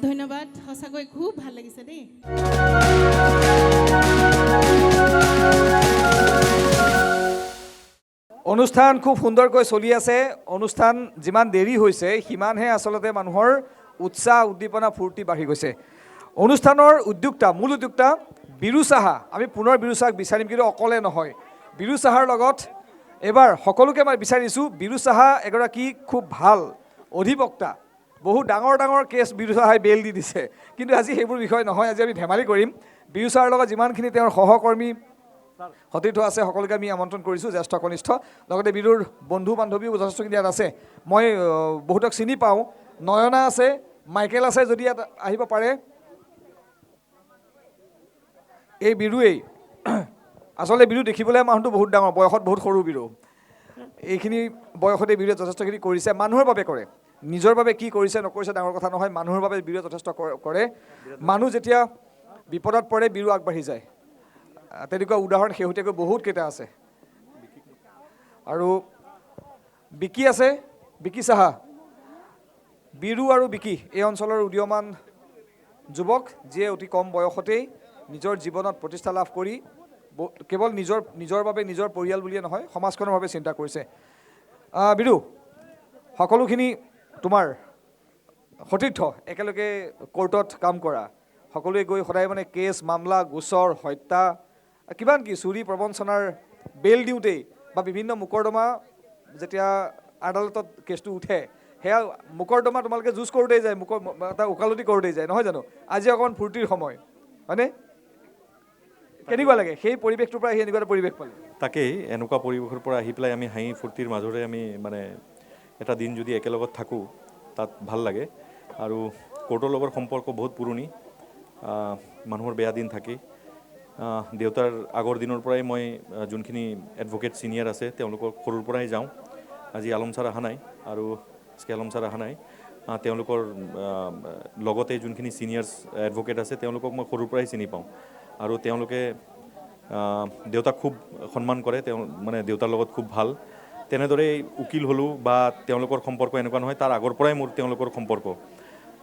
ধন্যবাদ সঁচাকৈ খুব ভাল লাগিছে দেই অনুষ্ঠান খুব সুন্দৰকৈ চলি আছে অনুষ্ঠান যিমান দেৰি হৈছে সিমানহে আচলতে মানুহৰ উৎসাহ উদ্দীপনা ফূৰ্তি বাঢ়ি গৈছে অনুষ্ঠানৰ উদ্যোক্তা মূল উদ্যোক্তা বিৰু চাহা আমি পুনৰ বিৰু চাহাক বিচাৰিম কিন্তু অকলে নহয় বিৰু চাহাৰ লগত এবাৰ সকলোকে মই বিচাৰিছোঁ বিৰু চাহা এগৰাকী খুব ভাল অধিবক্তা বহু ডাঙৰ ডাঙৰ কেছ বিৰু চাহাই বেল দি দিছে কিন্তু আজি সেইবোৰ বিষয় নহয় আজি আমি ধেমালি কৰিম বিৰু চাহাৰ লগত যিমানখিনি তেওঁৰ সহকৰ্মী সতীৰ্থ আছে সকলোকে আমি আমন্ত্ৰণ কৰিছোঁ জ্যেষ্ঠ কনিষ্ঠ লগতে বিৰুৰ বন্ধু বান্ধৱীও যথেষ্টখিনি ইয়াত আছে মই বহুতক চিনি পাওঁ নয়না আছে মাইকেল আছে যদি ইয়াত আহিব পাৰে এই বিৰুৱেই আচলতে বিৰু দেখিবলৈ মানুহটো বহুত ডাঙৰ বয়সত বহুত সৰু বিৰু এইখিনি বয়সতে বিৰুৱে যথেষ্টখিনি কৰিছে মানুহৰ বাবে কৰে নিজৰ বাবে কি কৰিছে নকৰিছে ডাঙৰ কথা নহয় মানুহৰ বাবে বিৰুৱে যথেষ্ট কৰে মানুহ যেতিয়া বিপদত পৰে বিৰু আগবাঢ়ি যায় তেনেকুৱা উদাহৰণ শেহতীয়াকৈ বহুত কেইটা আছে আৰু বিকি আছে বিকি চাহা বিৰু আৰু বিকি এই অঞ্চলৰ উদীয়মান যুৱক যিয়ে অতি কম বয়সতেই নিজৰ জীৱনত প্ৰতিষ্ঠা লাভ কৰি কেৱল নিজৰ বাবে নিজৰ পৰিয়াল বুলিয়ে নহয় সমাজখনৰ বাবে চিন্তা কৰিছে বিৰু সকলোখিনি তোমাৰ সতীৰ্থ একেলগে কোৰ্টত কাম কৰা সকলোৱে গৈ সদায় মানে কেছ মামলা গোচৰ হত্যা কিমান কি চুৰি প্ৰবঞ্চনাৰ বেল দিওঁতেই বা বিভিন্ন মোকৰ্দমা যেতিয়া আদালতত কেছটো উঠে সেয়া মোকৰ্দমা তোমালোকে যুঁজ কৰোঁতেই যায় এটা ওকালতি কৰোঁতেই যায় নহয় জানো আজি অকণমান ফূৰ্তিৰ সময় হয়নে কেনেকুৱা লাগে সেই পৰিৱেশটোৰ পৰা আহি এনেকুৱা এটা পৰিৱেশ পালে তাকেই এনেকুৱা পৰিৱেশৰ পৰা আহি পেলাই আমি হাঁহি ফূৰ্তিৰ মাজৰে আমি মানে এটা দিন যদি একেলগত থাকোঁ তাত ভাল লাগে আৰু কোৰ্টৰ লগত সম্পৰ্ক বহুত পুৰণি মানুহৰ বেয়া দিন থাকেই দেউতাৰ আগৰ দিনৰ পৰাই মই যোনখিনি এডভকেট ছিনিয়ৰ আছে তেওঁলোকৰ সৰুৰ পৰাই যাওঁ আজি আলম ছাৰ অহা নাই আৰু আলম ছাৰ অহা নাই তেওঁলোকৰ লগতে যোনখিনি ছিনিয়ৰ্ছ এডভকেট আছে তেওঁলোকক মই সৰুৰ পৰাই চিনি পাওঁ আৰু তেওঁলোকে দেউতাক খুব সন্মান কৰে তেওঁ মানে দেউতাৰ লগত খুব ভাল তেনেদৰে উকিল হ'লোঁ বা তেওঁলোকৰ সম্পৰ্ক এনেকুৱা নহয় তাৰ আগৰ পৰাই মোৰ তেওঁলোকৰ সম্পৰ্ক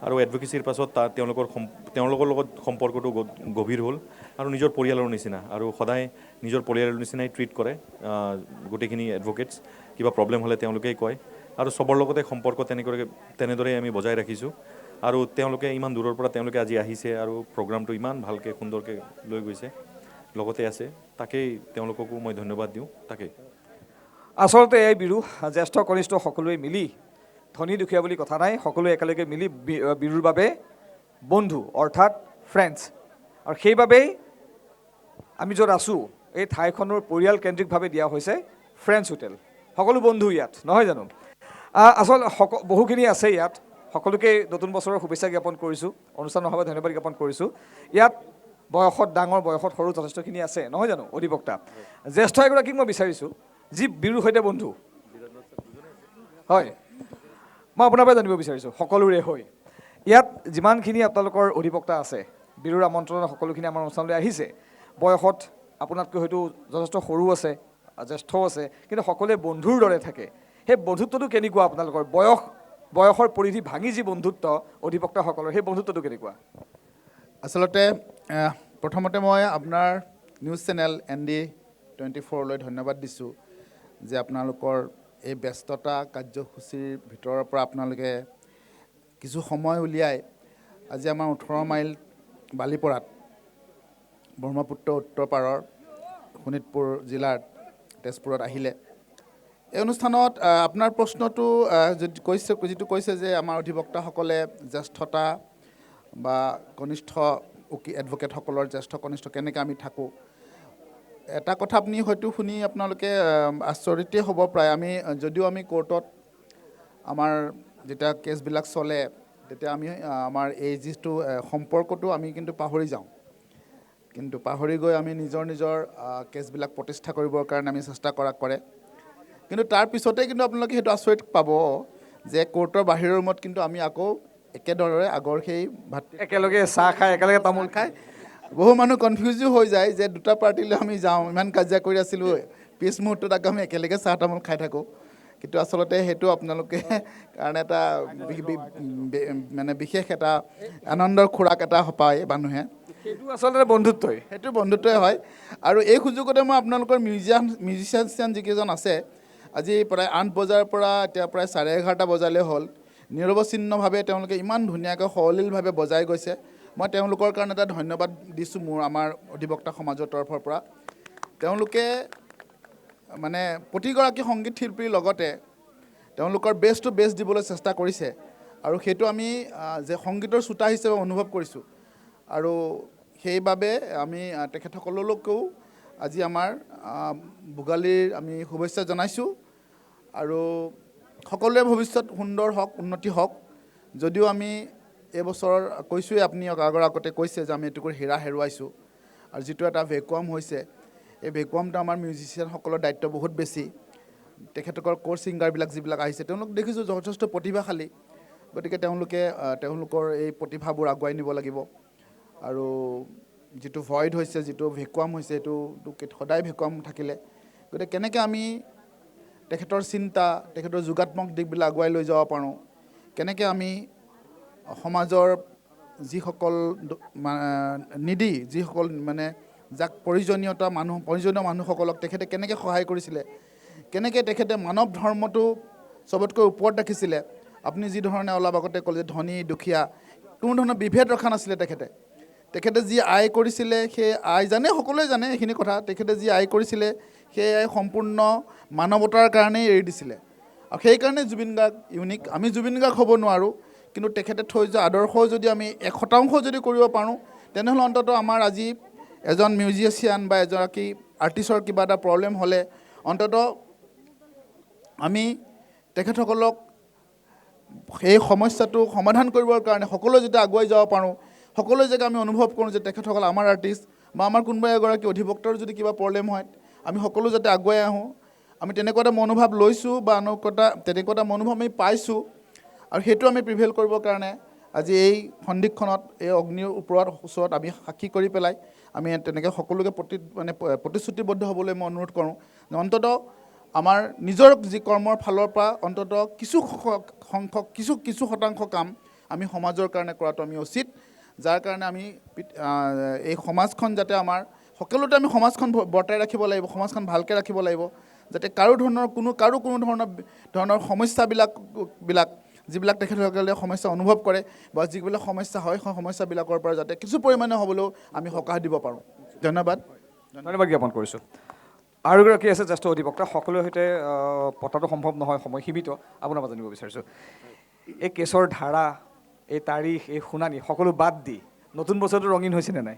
আৰু এডভকেচিৰ পাছত তেওঁলোকৰ লগত সম্পৰ্কটো গভীৰ হ'ল আৰু নিজৰ পৰিয়ালৰ নিচিনা আৰু সদায় নিজৰ পৰিয়ালৰ নিচিনাই ট্ৰিট কৰে গোটেইখিনি এডভকেটছ কিবা প্ৰব্লেম হ'লে তেওঁলোকেই কয় আৰু চবৰ লগতে সম্পৰ্ক তেনেদৰে আমি বজাই ৰাখিছোঁ আৰু তেওঁলোকে ইমান দূৰৰ পৰা তেওঁলোকে আজি আহিছে আৰু প্ৰগ্ৰামটো ইমান ভালকৈ সুন্দৰকৈ লৈ গৈছে লগতে আছে তাকেই তেওঁলোককো মই ধন্যবাদ দিওঁ তাকেই আচলতে এই বিৰু জ্যেষ্ঠ কনিষ্ঠ সকলোৱে মিলি ধনী দুখীয়া বুলি কথা নাই, সকলোৱে একেলগে মিলি বিৰুৰ বাবে বন্ধু অৰ্থাৎ ফ্ৰেণ্ডছ। আৰু সেইবাবেই আমি য'ত আছোঁ এই ঠাইখনৰ পৰিয়ালকেন্দ্ৰিকভাৱে দিয়া হৈছে ফ্ৰেণ্ডছ হোটেল। সকলো বন্ধু ইয়াত, নহয় জানো? আচল বহুখিনি আছে ইয়াত, সকলোকে নতুন বছৰৰ শুভেচ্ছা জ্ঞাপন কৰিছোঁ, অনুষ্ঠানৰ বাবে ধন্যবাদ জ্ঞাপন কৰিছোঁ। ইয়াত বয়সত ডাঙৰ বয়সত সৰু যথেষ্টখিনি আছে, নহয় জানো অধিবক্তা? জ্যেষ্ঠ এগৰাকীক মই বিচাৰিছোঁ যি বিৰুৰ সৈতে বন্ধু। হয়, মই আপোনাৰ পৰা জানিব বিচাৰিছোঁ সকলোৰে হৈ ইয়াত যিমানখিনি আপোনালোকৰ অধিবক্তা আছে, বিৰুৰ আমন্ত্ৰণত সকলোখিনি আমাৰ অনুষ্ঠানলৈ আহিছে। বয়সত আপোনাতকৈ হয়তো যথেষ্ট সৰু আছে, জ্যেষ্ঠও আছে, কিন্তু সকলোৱে বন্ধুৰ দৰে থাকে। সেই বন্ধুত্বটো কেনেকুৱা আপোনালোকৰ? বয়সৰ পৰিধি ভাঙি যি বন্ধুত্ব অধিবক্তাসকলৰ, সেই বন্ধুত্বটো কেনেকুৱা? আচলতে প্ৰথমতে মই আপোনাৰ নিউজ চেনেল ND24লৈ ধন্যবাদ দিছোঁ যে আপোনালোকৰ এই ব্যস্ততা কাৰ্যসূচীৰ ভিতৰৰ পৰা আপোনালোকে কিছু সময় উলিয়াই আজি আমাৰ 18 মাইল বালিপৰাত ব্ৰহ্মপুত্ৰ উত্তৰ পাৰৰ শোণিতপুৰ জিলাৰ তেজপুৰত আহিলে। এই অনুষ্ঠানত আপোনাৰ প্ৰশ্নটো যিটো কৈছে যে আমাৰ অধিবক্তাসকলে জ্যেষ্ঠতা বা কনিষ্ঠ এডভকেটসকলৰ জ্যেষ্ঠ কনিষ্ঠ কেনেকৈ আমি থাকোঁ, এটা কথা আপুনি হয়তো শুনি আপোনালোকে আচৰিতেই হ'ব প্ৰায়। যদিও আমি কোৰ্টত আমাৰ যেতিয়া কেছবিলাক চলে তেতিয়া আমি আমাৰ এই যিটো সম্পৰ্কটো আমি কিন্তু পাহৰি যাওঁ, কিন্তু পাহৰি গৈ আমি নিজৰ কেছবিলাক প্ৰতিষ্ঠা কৰিবৰ কাৰণে আমি চেষ্টা কৰে। কিন্তু তাৰ পিছতেই কিন্তু আপোনালোকে সেইটো আচৰিত পাব যে কোৰ্টৰ বাহিৰৰ ৰুমত কিন্তু আমি আকৌ একেদৰে আগৰ সেই একেলগে চাহ খাই একেলগে তামোল খাই বহু মানুহ কনফিউজো হৈ যায় যে দুটা পাৰ্টিলৈ আমি যাওঁ, ইমান কাজিয়া কৰি আছিলোঁ, পিছ মুহূৰ্তত আকৌ আমি একেলগে চাহ তামোল খাই থাকোঁ। কিন্তু আচলতে সেইটো আপোনালোকে কাৰণে এটা মানে বিশেষ এটা আনন্দৰ খোৰাক এটা পায় মানুহে। সেইটো আচলতে বন্ধুত্বই, সেইটো বন্ধুত্বই হয়। আৰু এই সুযোগতে মই আপোনালোকৰ মিউজিচিয়ান যিকেইজন আছে, আজি প্ৰায় 8 বজাৰ পৰা এতিয়া প্ৰায় 11:30 বজালৈ হ'ল, নিৰৱচ্ছিন্নভাৱে তেওঁলোকে ইমান ধুনীয়াকৈ সলিলভাৱে বজাই গৈছে। মই তেওঁলোকৰ কাৰণে এটা ধন্যবাদ দিছোঁ আমাৰ অধিবক্তা সমাজৰ তৰফৰ পৰা। তেওঁলোকে মানে প্ৰতিগৰাকী সংগীত শিল্পীৰ লগতে তেওঁলোকৰ বেষ্ট দিবলৈ চেষ্টা কৰিছে, আৰু সেইটো আমি যে সংগীতৰ শ্ৰোতা হিচাপে অনুভৱ কৰিছোঁ। আৰু সেইবাবে আমি তেখেতসকললৈকেও আজি আমাৰ ভোগালীৰ আমি শুভেচ্ছা জনাইছোঁ। আৰু সকলোৰে ভৱিষ্যত সুন্দৰ হওক, উন্নতি হওক। যদিও আমি এইবছৰ কৈছোঁৱে, আপুনি আগতে কৈছে যে আমি এটুকুৰ হীৰা হেৰুৱাইছোঁ, আৰু যিটো এটা ভেকুৱাম হৈছে, এই ভেকুৱামটো আমাৰ মিউজিচিয়ানসকলৰ দায়িত্ব বহুত বেছি। তেখেতসকলৰ কোৰ ছিংগাৰবিলাক যিবিলাক আহিছে তেওঁলোক দেখিছোঁ যথেষ্ট প্ৰতিভাশালী, গতিকে তেওঁলোকৰ এই প্ৰতিভাবোৰ আগুৱাই নিব লাগিব। আৰু যিটো ভইড হৈছে, যিটো ভেকুৱাম হৈছে, এইটো সদায় ভেকুৱাম থাকিলে, গতিকে কেনেকৈ আমি তেখেতৰ চিন্তা, তেখেতৰ যোগাত্মক দিশবিলাক আগুৱাই লৈ যাব পাৰোঁ, কেনেকৈ আমি সমাজৰ যিসকল যিসকল মানে যাক প্ৰয়োজনীয় মানুহসকলক তেখেতে কেনেকৈ সহায় কৰিছিলে, কেনেকৈ তেখেতে মানৱ ধৰ্মটো চবতকৈ ওপৰত ৰাখিছিলে। আপুনি যি ধৰণে অলপ আগতে ক'লে যে ধনী দুখীয়া কোনো ধৰণৰ বিভেদ ৰখা নাছিলে। তেখেতে যি আয় কৰিছিলে, সেই আয় সকলোৱে জানে এইখিনি কথা। তেখেতে যি আয় কৰিছিলে সেই আয় সম্পূৰ্ণ মানৱতাৰ কাৰণেই এৰি দিছিলে, আৰু সেইকাৰণে জুবিন গাৰ্গ ইউনিক। আমি জুবিন গাৰ্গ হ'ব নোৱাৰোঁ, কিন্তু তেখেতে থৈ যোৱা আদৰ্শ যদি আমি 1% যদি কৰিব পাৰোঁ, তেনেহ'লে অন্ততঃ আমাৰ আজি এজন মিউজিচিয়ান বা এগৰাকী আৰ্টিষ্টৰ কিবা এটা প্ৰব্লেম হ'লে অন্ততঃ আমি তেখেতসকলক সেই সমস্যাটো সমাধান কৰিবৰ কাৰণে সকলোৱে যদি আগুৱাই যাব পাৰোঁ, সকলোৱে যদি আমি অনুভৱ কৰোঁ যে তেখেতসকল আমাৰ আৰ্টিষ্ট বা আমাৰ কোনোবা এগৰাকী অধিবক্তাৰ যদি কিবা প্ৰব্লেম হয়, আমি সকলো যাতে আগুৱাই আহোঁ, আমি তেনেকুৱা এটা মনোভাৱ লৈছোঁ বা তেনেকুৱা এটা মনোভাৱ আমি পাইছোঁ। আৰু সেইটো আমি প্ৰিভেইল কৰিবৰ কাৰণে আজি এই সন্ধিক্ষণত এই অগ্নিৰ ওচৰত আমি সাক্ষী কৰি পেলাই আমি তেনেকৈ সকলোকে প্ৰতিশ্ৰুতিবদ্ধ হ'বলৈ মই অনুৰোধ কৰোঁ যে অন্ততঃ আমাৰ নিজৰ যি কৰ্মৰ ফালৰ পৰা অন্ততঃ কিছু শতাংশ কাম আমি সমাজৰ কাৰণে কৰাটো আমি উচিত, যাৰ কাৰণে আমি এই সমাজখন যাতে আমাৰ সকলোতে আমি সমাজখন বৰ্তাই ৰাখিব লাগিব, সমাজখন ভালকৈ ৰাখিব লাগিব, যাতে কোনো ধৰণৰ সমস্যাবিলাক যিবিলাক তেখেতসকলে সমস্যা অনুভৱ কৰে বা যিবিলাক সমস্যা হয়, সেই সমস্যাবিলাকৰ পৰা যাতে কিছু পৰিমাণে হ'বলৈও আমি সকাহ দিব পাৰোঁ। ধন্যবাদ জ্ঞাপন কৰিছোঁ। আৰু এগৰাকী আছে জ্যেষ্ঠ অধিবক্তা, সকলোৰে সৈতে পতাটো সম্ভৱ নহয়, সময় সীমিত। আপোনাৰ পৰা জানিব বিচাৰিছোঁ, এই কেছৰ ধাৰা, এই তাৰিখ, এই শুনানি সকলো বাদ দি নতুন বছৰটো ৰঙীন হৈছেনে নাই?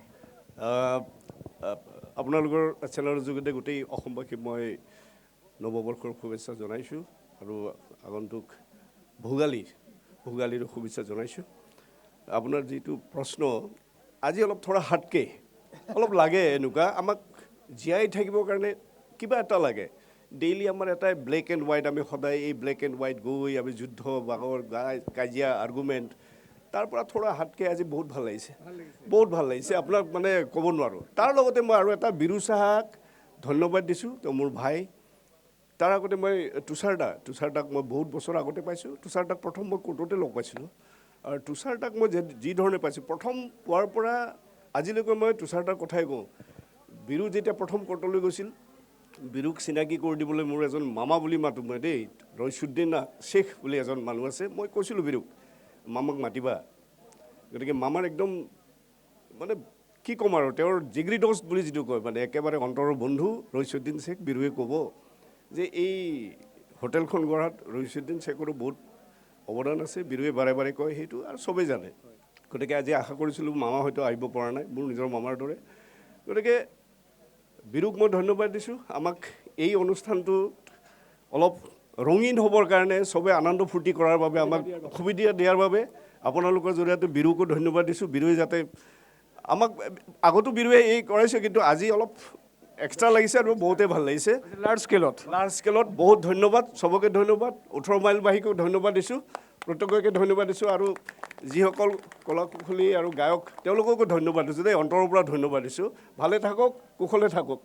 আপোনালোকৰ চেনেলৰ যোগেদি গোটেই অসমবাসীক মই নৱবৰ্ষৰ শুভেচ্ছা জনাইছোঁ আৰু আগন্তুক ভোগালীৰ শুভেচ্ছা জনাইছোঁ। আপোনাৰ যিটো প্ৰশ্ন আজি অলপ থোৰা হাতকে অলপ লাগে, এনেকুৱা আমাক জীয়াই থাকিবৰ কাৰণে কিবা এটা লাগে। ডেইলি আমাৰ এটাই ব্লেক এণ্ড হোৱাইট, আমি সদায় এই ব্লেক এণ্ড হোৱাইট গৈ আমি যুদ্ধ বাগৰ কাজিয়া আৰ্গুমেণ্ট, তাৰ পৰা থোৰা হাতকে আজি বহুত ভাল লাগিছে, বহুত ভাল লাগিছে, আপোনাক মানে ক'ব নোৱাৰোঁ। তাৰ লগতে মই আৰু এটা বিৰু চাহাক ধন্যবাদ দিছোঁ, তেওঁ মোৰ ভাই। তাৰ আগতে মই তুষাৰদাক মই বহুত বছৰ আগতে পাইছোঁ। তুষাৰদাক প্ৰথম মই কোৰ্টতে লগ পাইছিলোঁ, আৰু তুষাৰদাক মই যি ধৰণে পাইছোঁ, প্ৰথম পোৱাৰ পৰা আজিলৈকে মই তুষাৰদাৰ কথাই কওঁ। বিৰু যেতিয়া প্ৰথম কোৰ্টলৈ গৈছিল, বিৰুক চিনাকি কৰি দিবলৈ মোৰ এজন মামা বুলি মাতোঁ মই দেই, ৰইছুদ্দিন শ্বেখ বুলি এজন মানুহ আছে। মই কৈছিলোঁ বিৰুক, মামাক মাতিবা। গতিকে মামাৰ একদম মানে কি ক'ম আৰু, তেওঁৰ জিগৰি দোস্ত বুলি যিটো কয়, মানে একেবাৰে অন্তৰৰ বন্ধু ৰইছুদ্দিন শ্বেখ। বিৰুৱে ক'ব যে এই হোটেলখন গঢ়াত ৰইছুদ্দিন শ্বেখৰো বহুত অৱদান আছে। বিৰুৱে বাৰে বাৰে কয় সেইটো, আৰু চবেই জানে। গতিকে আজি আশা কৰিছিলোঁ মামা হয়তো আহিব পৰা নাই, মোৰ নিজৰ মামাৰ দৰে। গতিকে বিৰুক মই ধন্যবাদ দিছোঁ, আমাক এই অনুষ্ঠানটোত অলপ ৰঙীন হ'বৰ কাৰণে, চবে আনন্দ ফূৰ্তি কৰাৰ বাবে, আমাক সুবিধা দিয়াৰ বাবে আপোনালোকৰ জৰিয়তে বিৰুকো ধন্যবাদ দিছোঁ। বিৰুৱে যাতে আমাক আগতো বিৰুৱে এই কৰাইছে, কিন্তু আজি অলপ এক্সট্ৰা লাগিছে আৰু বহুতেই ভাল লাগিছে। লাৰ্জ স্কেলত বহুত ধন্যবাদ, চবকে ধন্যবাদ। 18 মাইলবাসীকো ধন্যবাদ দিছোঁ, প্ৰত্যেককে ধন্যবাদ দিছোঁ, আৰু যিসকল কলা কুশলী আৰু গায়ক তেওঁলোককো ধন্যবাদ দিছোঁ দেই, অন্তৰৰ পৰা ধন্যবাদ দিছোঁ। ভালে থাকক, কুশলে থাকক।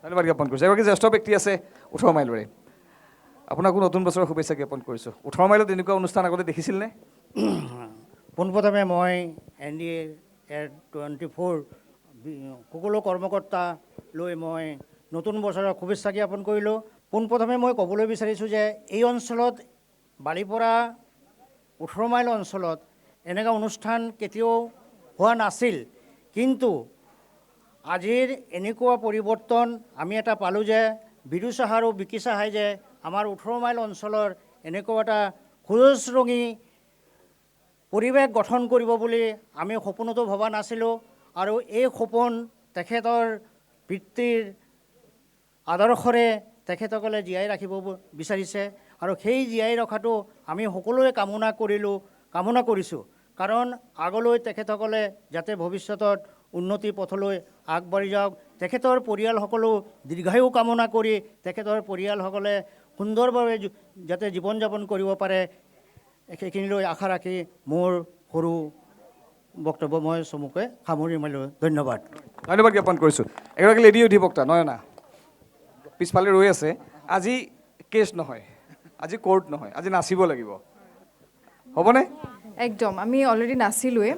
ধন্যবাদ জ্ঞাপন কৰিছোঁ। এগৰাকী জ্যেষ্ঠ ব্যক্তি আছে 18 মাইলৰে, আপোনাকো নতুন বছৰৰ শুভেচ্ছা জ্ঞাপন কৰিছোঁ। 18 মাইলত এনেকুৱা অনুষ্ঠান আগতে দেখিছিলনে? পোনপ্ৰথমে মই NDA-24 সকলো কৰ্মকৰ্তা লৈ মই নতুন বছৰৰ শুভেচ্ছা জ্ঞাপন কৰিলোঁ। পোনপ্ৰথমে মই ক'বলৈ বিচাৰিছোঁ যে এই অঞ্চলত, বালিপৰা 18 মাইল অঞ্চলত এনেকুৱা অনুষ্ঠান কেতিয়াও হোৱা নাছিল, কিন্তু আজিৰ এনেকুৱা পৰিৱৰ্তন আমি এটা পালোঁ যে বিৰু চাহা আৰু বিকি চাহাই যে আমাৰ 18 মাইল অঞ্চলৰ এনেকুৱা এটা সুৰজৰঙী পৰিৱেশ গঠন কৰিব বুলি আমি সপোনতো ভবা নাছিলোঁ, আৰু এই সপোন তেখেতৰ পিতৃৰ আদৰ্শৰে তেখেতসকলে জীয়াই ৰাখিব বিচাৰিছে, আৰু সেই জীয়াই ৰখাটো আমি সকলোৱে কামনা কৰিছোঁ। কাৰণ আগলৈ তেখেতসকলে যাতে ভৱিষ্যতত উন্নতি পথলৈ আগবাঢ়ি যাওক, তেখেতৰ পৰিয়ালসকলো দীৰ্ঘায়ু কামনা কৰি তেখেতৰ পৰিয়ালসকলে সুন্দৰভাৱে যাতে জীৱন যাপন কৰিব পাৰে, সেইখিনিলৈ আশা ৰাখি মোৰ সৰু বক্তব্য মই চমুকৈ সামৰি মাৰিলোঁ। ধন্যবাদ জ্ঞাপন কৰিছোঁ। এগৰাকী লেডি অধিবক্তা নয়না পিছফালে ৰৈ আছে। আজি কেছ নহয়, আজি কোৰ্ট নহয়, আজি নাচিব লাগিব, হ'বনে? একদম, আমি অলৰেডি নাচিলোৱে।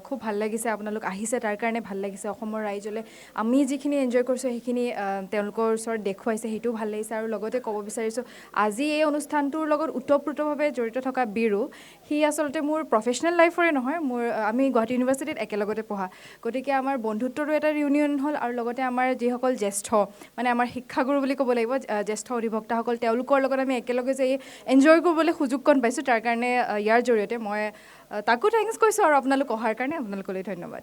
খুব ভাল লাগিছে, আপোনালোক আহিছে তাৰ কাৰণে ভাল লাগিছে। অসমৰ ৰাইজলৈ আমি যিখিনি এনজয় কৰিছোঁ সেইখিনি তেওঁলোকৰ ওচৰত দেখুৱাইছে, সেইটোও ভাল লাগিছে। আৰু লগতে ক'ব বিচাৰিছোঁ, আজি এই অনুষ্ঠানটোৰ লগত ওতঃপ্ৰোতভাৱে জড়িত থকা বিৰু, সি আচলতে মোৰ প্ৰফেচনেল লাইফৰে নহয়, আমি গুৱাহাটী ইউনিভাৰ্চিটিত একেলগতে পঢ়া, গতিকে আমাৰ বন্ধুত্বৰো এটা ৰিউনিয়ন হ'ল। আৰু লগতে আমাৰ যিসকল জ্যেষ্ঠ, মানে আমাৰ শিক্ষাগুৰু বুলি ক'ব লাগিব, জ্যেষ্ঠ অধিবক্তাসকল, তেওঁলোকৰ লগত আমি একেলগে যে এনজয় কৰিবলৈ সুযোগকণ পাইছোঁ, তাৰ কাৰণে ইয়াৰ জৰিয়তে মই তাকো থেংকছ কৈছোঁ, আৰু আপোনালোক অহাৰ কাৰণে আপোনালোকলৈ ধন্যবাদ।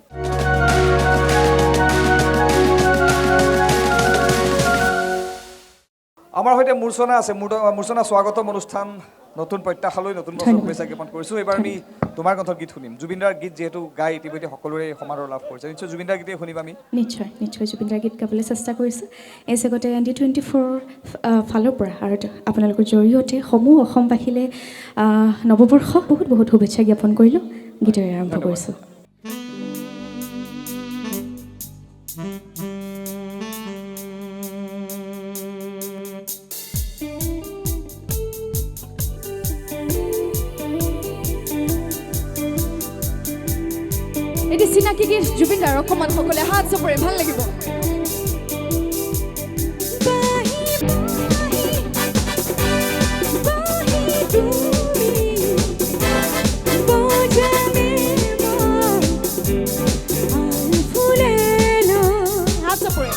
আমাৰ সৈতে মূৰ্ছনা আছে। মূৰ্ছনা, স্বাগতম অনুষ্ঠান, নতুন প্ৰত্যাশালৈ নতুন বছৰ শুভেচ্ছা জ্ঞাপন কৰিছোঁ। এইবাৰ আমি তোমাৰ কণ্ঠৰ গীত শুনিম। জুবিনদাৰ গীত যিহেতু গাই ইতিমধ্যে সকলোৰে সমাদৰ লাভ কৰিছে, নিশ্চয় জুবিনদাৰ গীতেই শুনিম আমি। নিশ্চয় জুবিনদাৰ গীত গাবলৈ চেষ্টা কৰিছোঁ। এই চেগতে ND-24 ফালৰ পৰা আৰু আপোনালোকৰ জৰিয়তে সমূহ অসমবাসীলৈ নৱবৰ্ষ বহুত বহুত শুভেচ্ছা জ্ঞাপন কৰিলোঁ। গীতেৰে আৰম্ভ কৰিছোঁ। এটি চিনাকি গীত জুবিনদাৰ, অকণমান সকলে হাত চাপৰে ভাল লাগিব। হাত চাপৰে।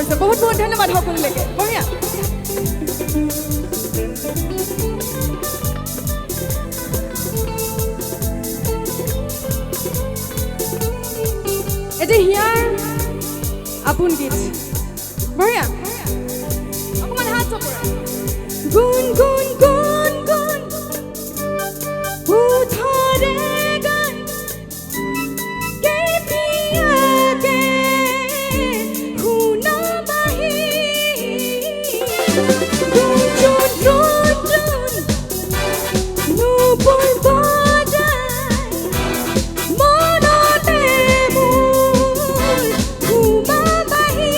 কৰিছে বহুত বহুত ধন্যবাদ সকলোলৈকে বঢ়িয়া এতিয়া হিয়াৰ আপোন গীত বঢ়িয়া অকণমান হাত চপৰে গুণ গুণ গুণ গুণ উঠৰে গান কেতিয়াকে শুনা বাহি গুণ গুণ গুণ গুণ নুপুৰ বজাই মনতে মোৰ ঘুমা বাহি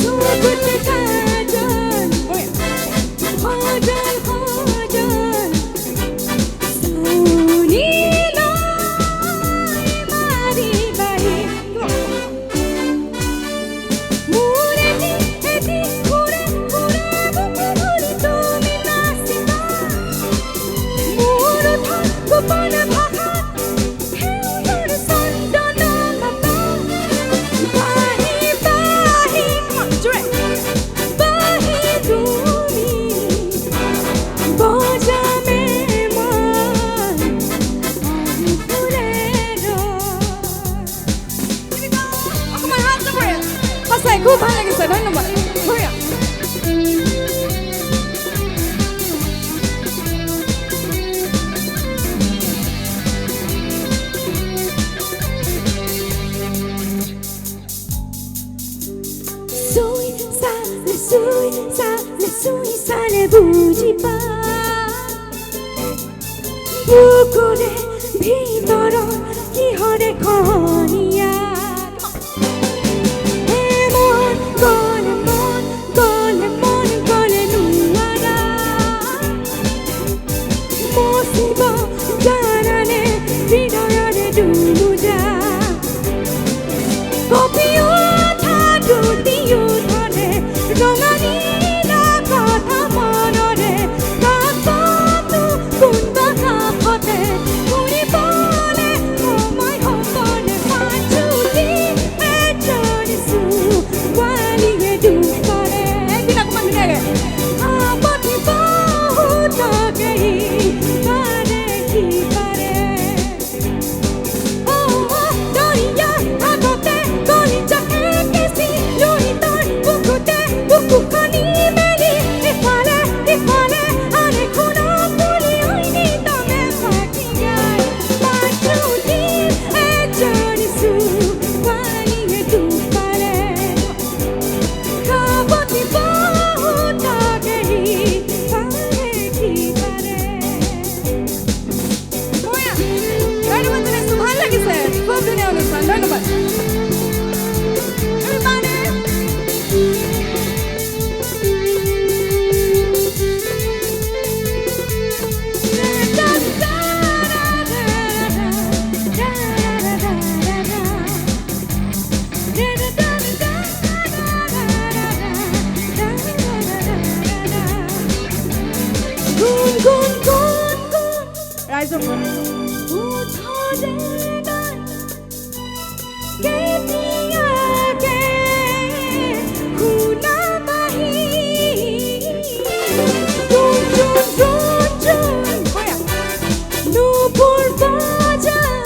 চকুত কাজল সজল সজল শুনিল মাৰি বাহি মোৰ এটি ঘূৰে ঘূৰে বুকুৰ তুমি নাচিবা মোৰ উঠা গোপন ভাষা হেউৰ চন্দন মাতা বাহি বাহি জোৰে বাহি তুমি বজামে মন ফুলেৰ অকণমান হাত নপৰে সঁচাই খুব ভাল লাগিছে ধন্যবাদ বঢ়িয়া চুই চালে বুজি পা বুকুৰে ভিতৰত কিহৰে খহনীয়া মন গ'লে মন গ'লে মন গ'লে নোৱাৰা মচিব জানানে হৃদয়ৰে দুমোজা কপি উঠা দুটি উঠনে ৰঙালীলা কথা মনৰে কাকতো কোনবা কাষতে ঘূৰিবলে সময় হ'বনে পাছুলি এজনী ছোৱালীয়ে দুখ কৰে একদিন অকণমান ধুনীয়াকে আপত্তি বহুতকে পাৰে কি পাৰে দৰিয়াৰ আগতে কলিজাকে কেঁচি লৈ তাৰ বুকুতে বুকুখনি মেলি ইফালে ইফালে আনে খুনা পুলি ঐনি তমে ফাঁকি গাই পাছুলি এজনী ছোৱালীয়ে দুখ পাৰে আপত্তি বহুতকে পাৰে কি পাৰে বঢ়িয়া ধন্যবাদ জনাইছোঁ ভাল লাগিছে খুব ধুনীয়া অনুষ্ঠান ধন্যবাদ গুণ গুণ গুণ গুণ ৰাইজৰ উঠৰে গান কেতিয়াকে শুনা বাহি গুণ গুণ গুণ গুণ নুপুৰ বজাই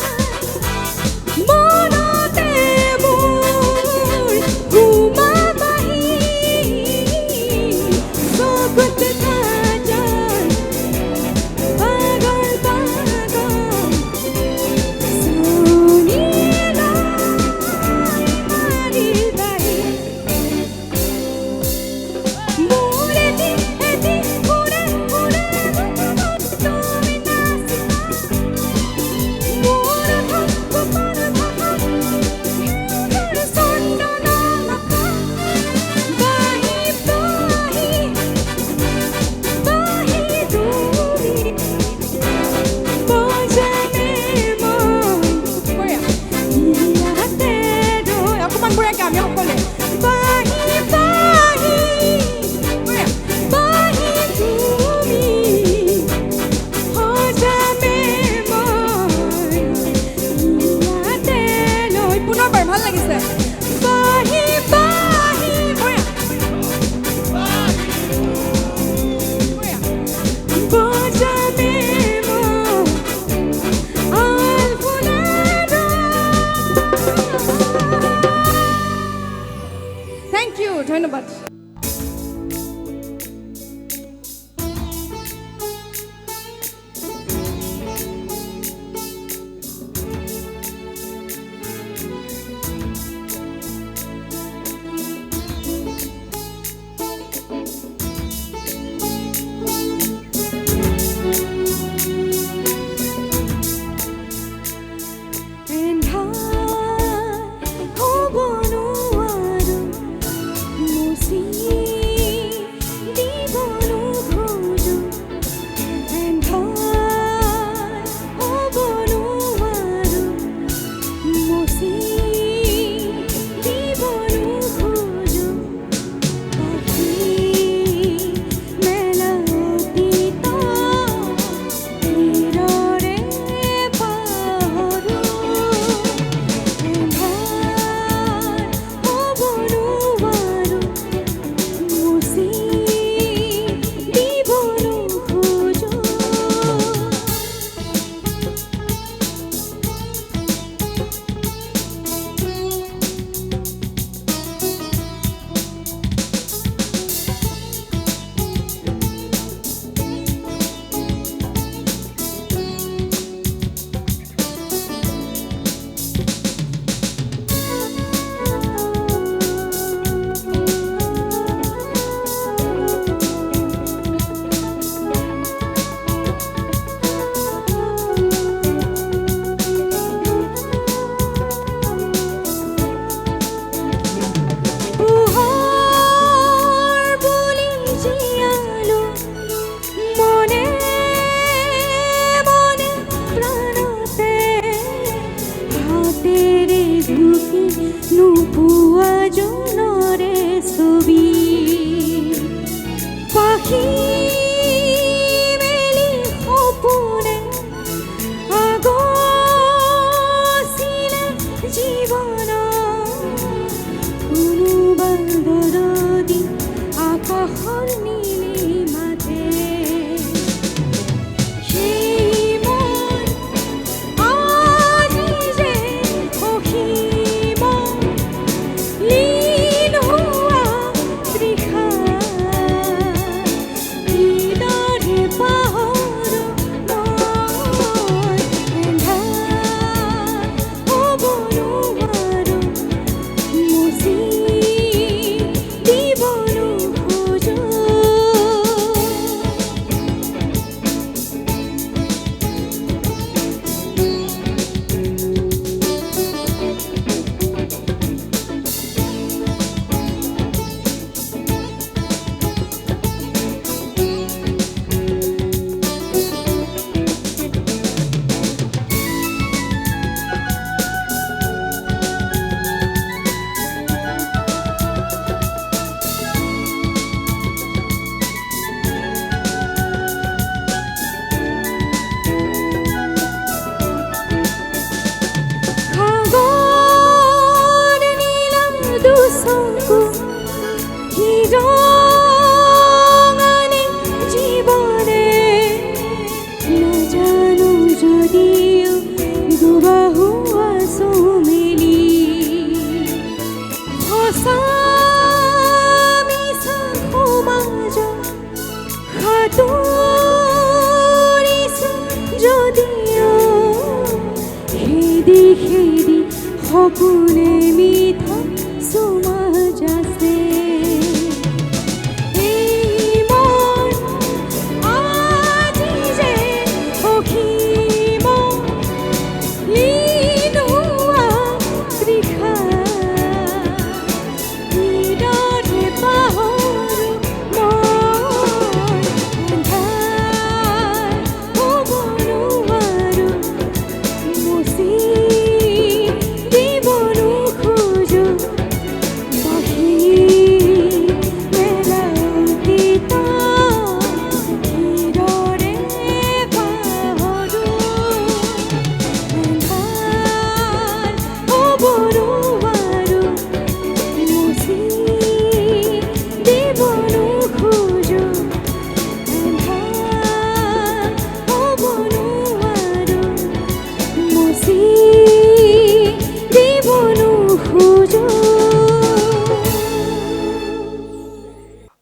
মনতে মোৰ ঘুমা বাহি চকুত কাজল পাগল পাগল শুনিল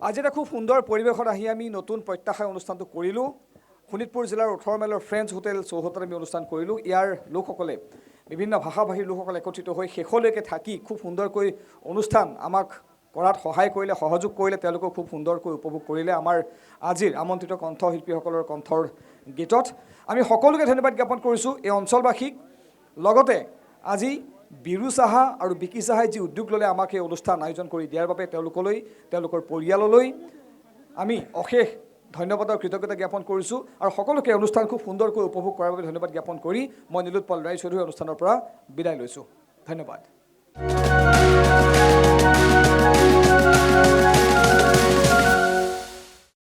আজি এটা খুব সুন্দৰ পৰিৱেশত আহি আমি নতুন প্ৰত্যাশাৰ অনুষ্ঠানটো কৰিলোঁ। শোণিতপুৰ জিলাৰ 18 মাইলৰ ফ্ৰেঞ্চ হোটেল চৌহদত আমি অনুষ্ঠান কৰিলোঁ। ইয়াৰ লোকসকলে বিভিন্ন ভাষাভাষীৰ লোকসকলে একত্ৰিত হৈ শেষলৈকে থাকি খুব সুন্দৰকৈ অনুষ্ঠান আমাক কৰাত সহায় কৰিলে, সহযোগ কৰিলে, তেওঁলোকেও খুব সুন্দৰকৈ উপভোগ কৰিলে আমাৰ আজিৰ আমন্ত্ৰিত কণ্ঠশিল্পীসকলৰ কণ্ঠৰ গীতত। আমি সকলোকে ধন্যবাদ জ্ঞাপন কৰিছোঁ এই অঞ্চলবাসীক। লগতে আজি বিৰু চাহা আৰু বিকি চাহাই যি উদ্যোগ ল'লে আমাক এই অনুষ্ঠান আয়োজন কৰি দিয়াৰ বাবে তেওঁলোকলৈ, তেওঁলোকৰ পৰিয়াললৈ আমি অশেষ ধন্যবাদৰ কৃতজ্ঞতা জ্ঞাপন কৰিছোঁ আৰু সকলোকে অনুষ্ঠান খুব সুন্দৰকৈ উপভোগ কৰাৰ বাবে ধন্যবাদ জ্ঞাপন কৰি মই নীলোৎপল ৰায়চৌধুৰী অনুষ্ঠানৰ পৰা বিদায় লৈছোঁ। ধন্যবাদ।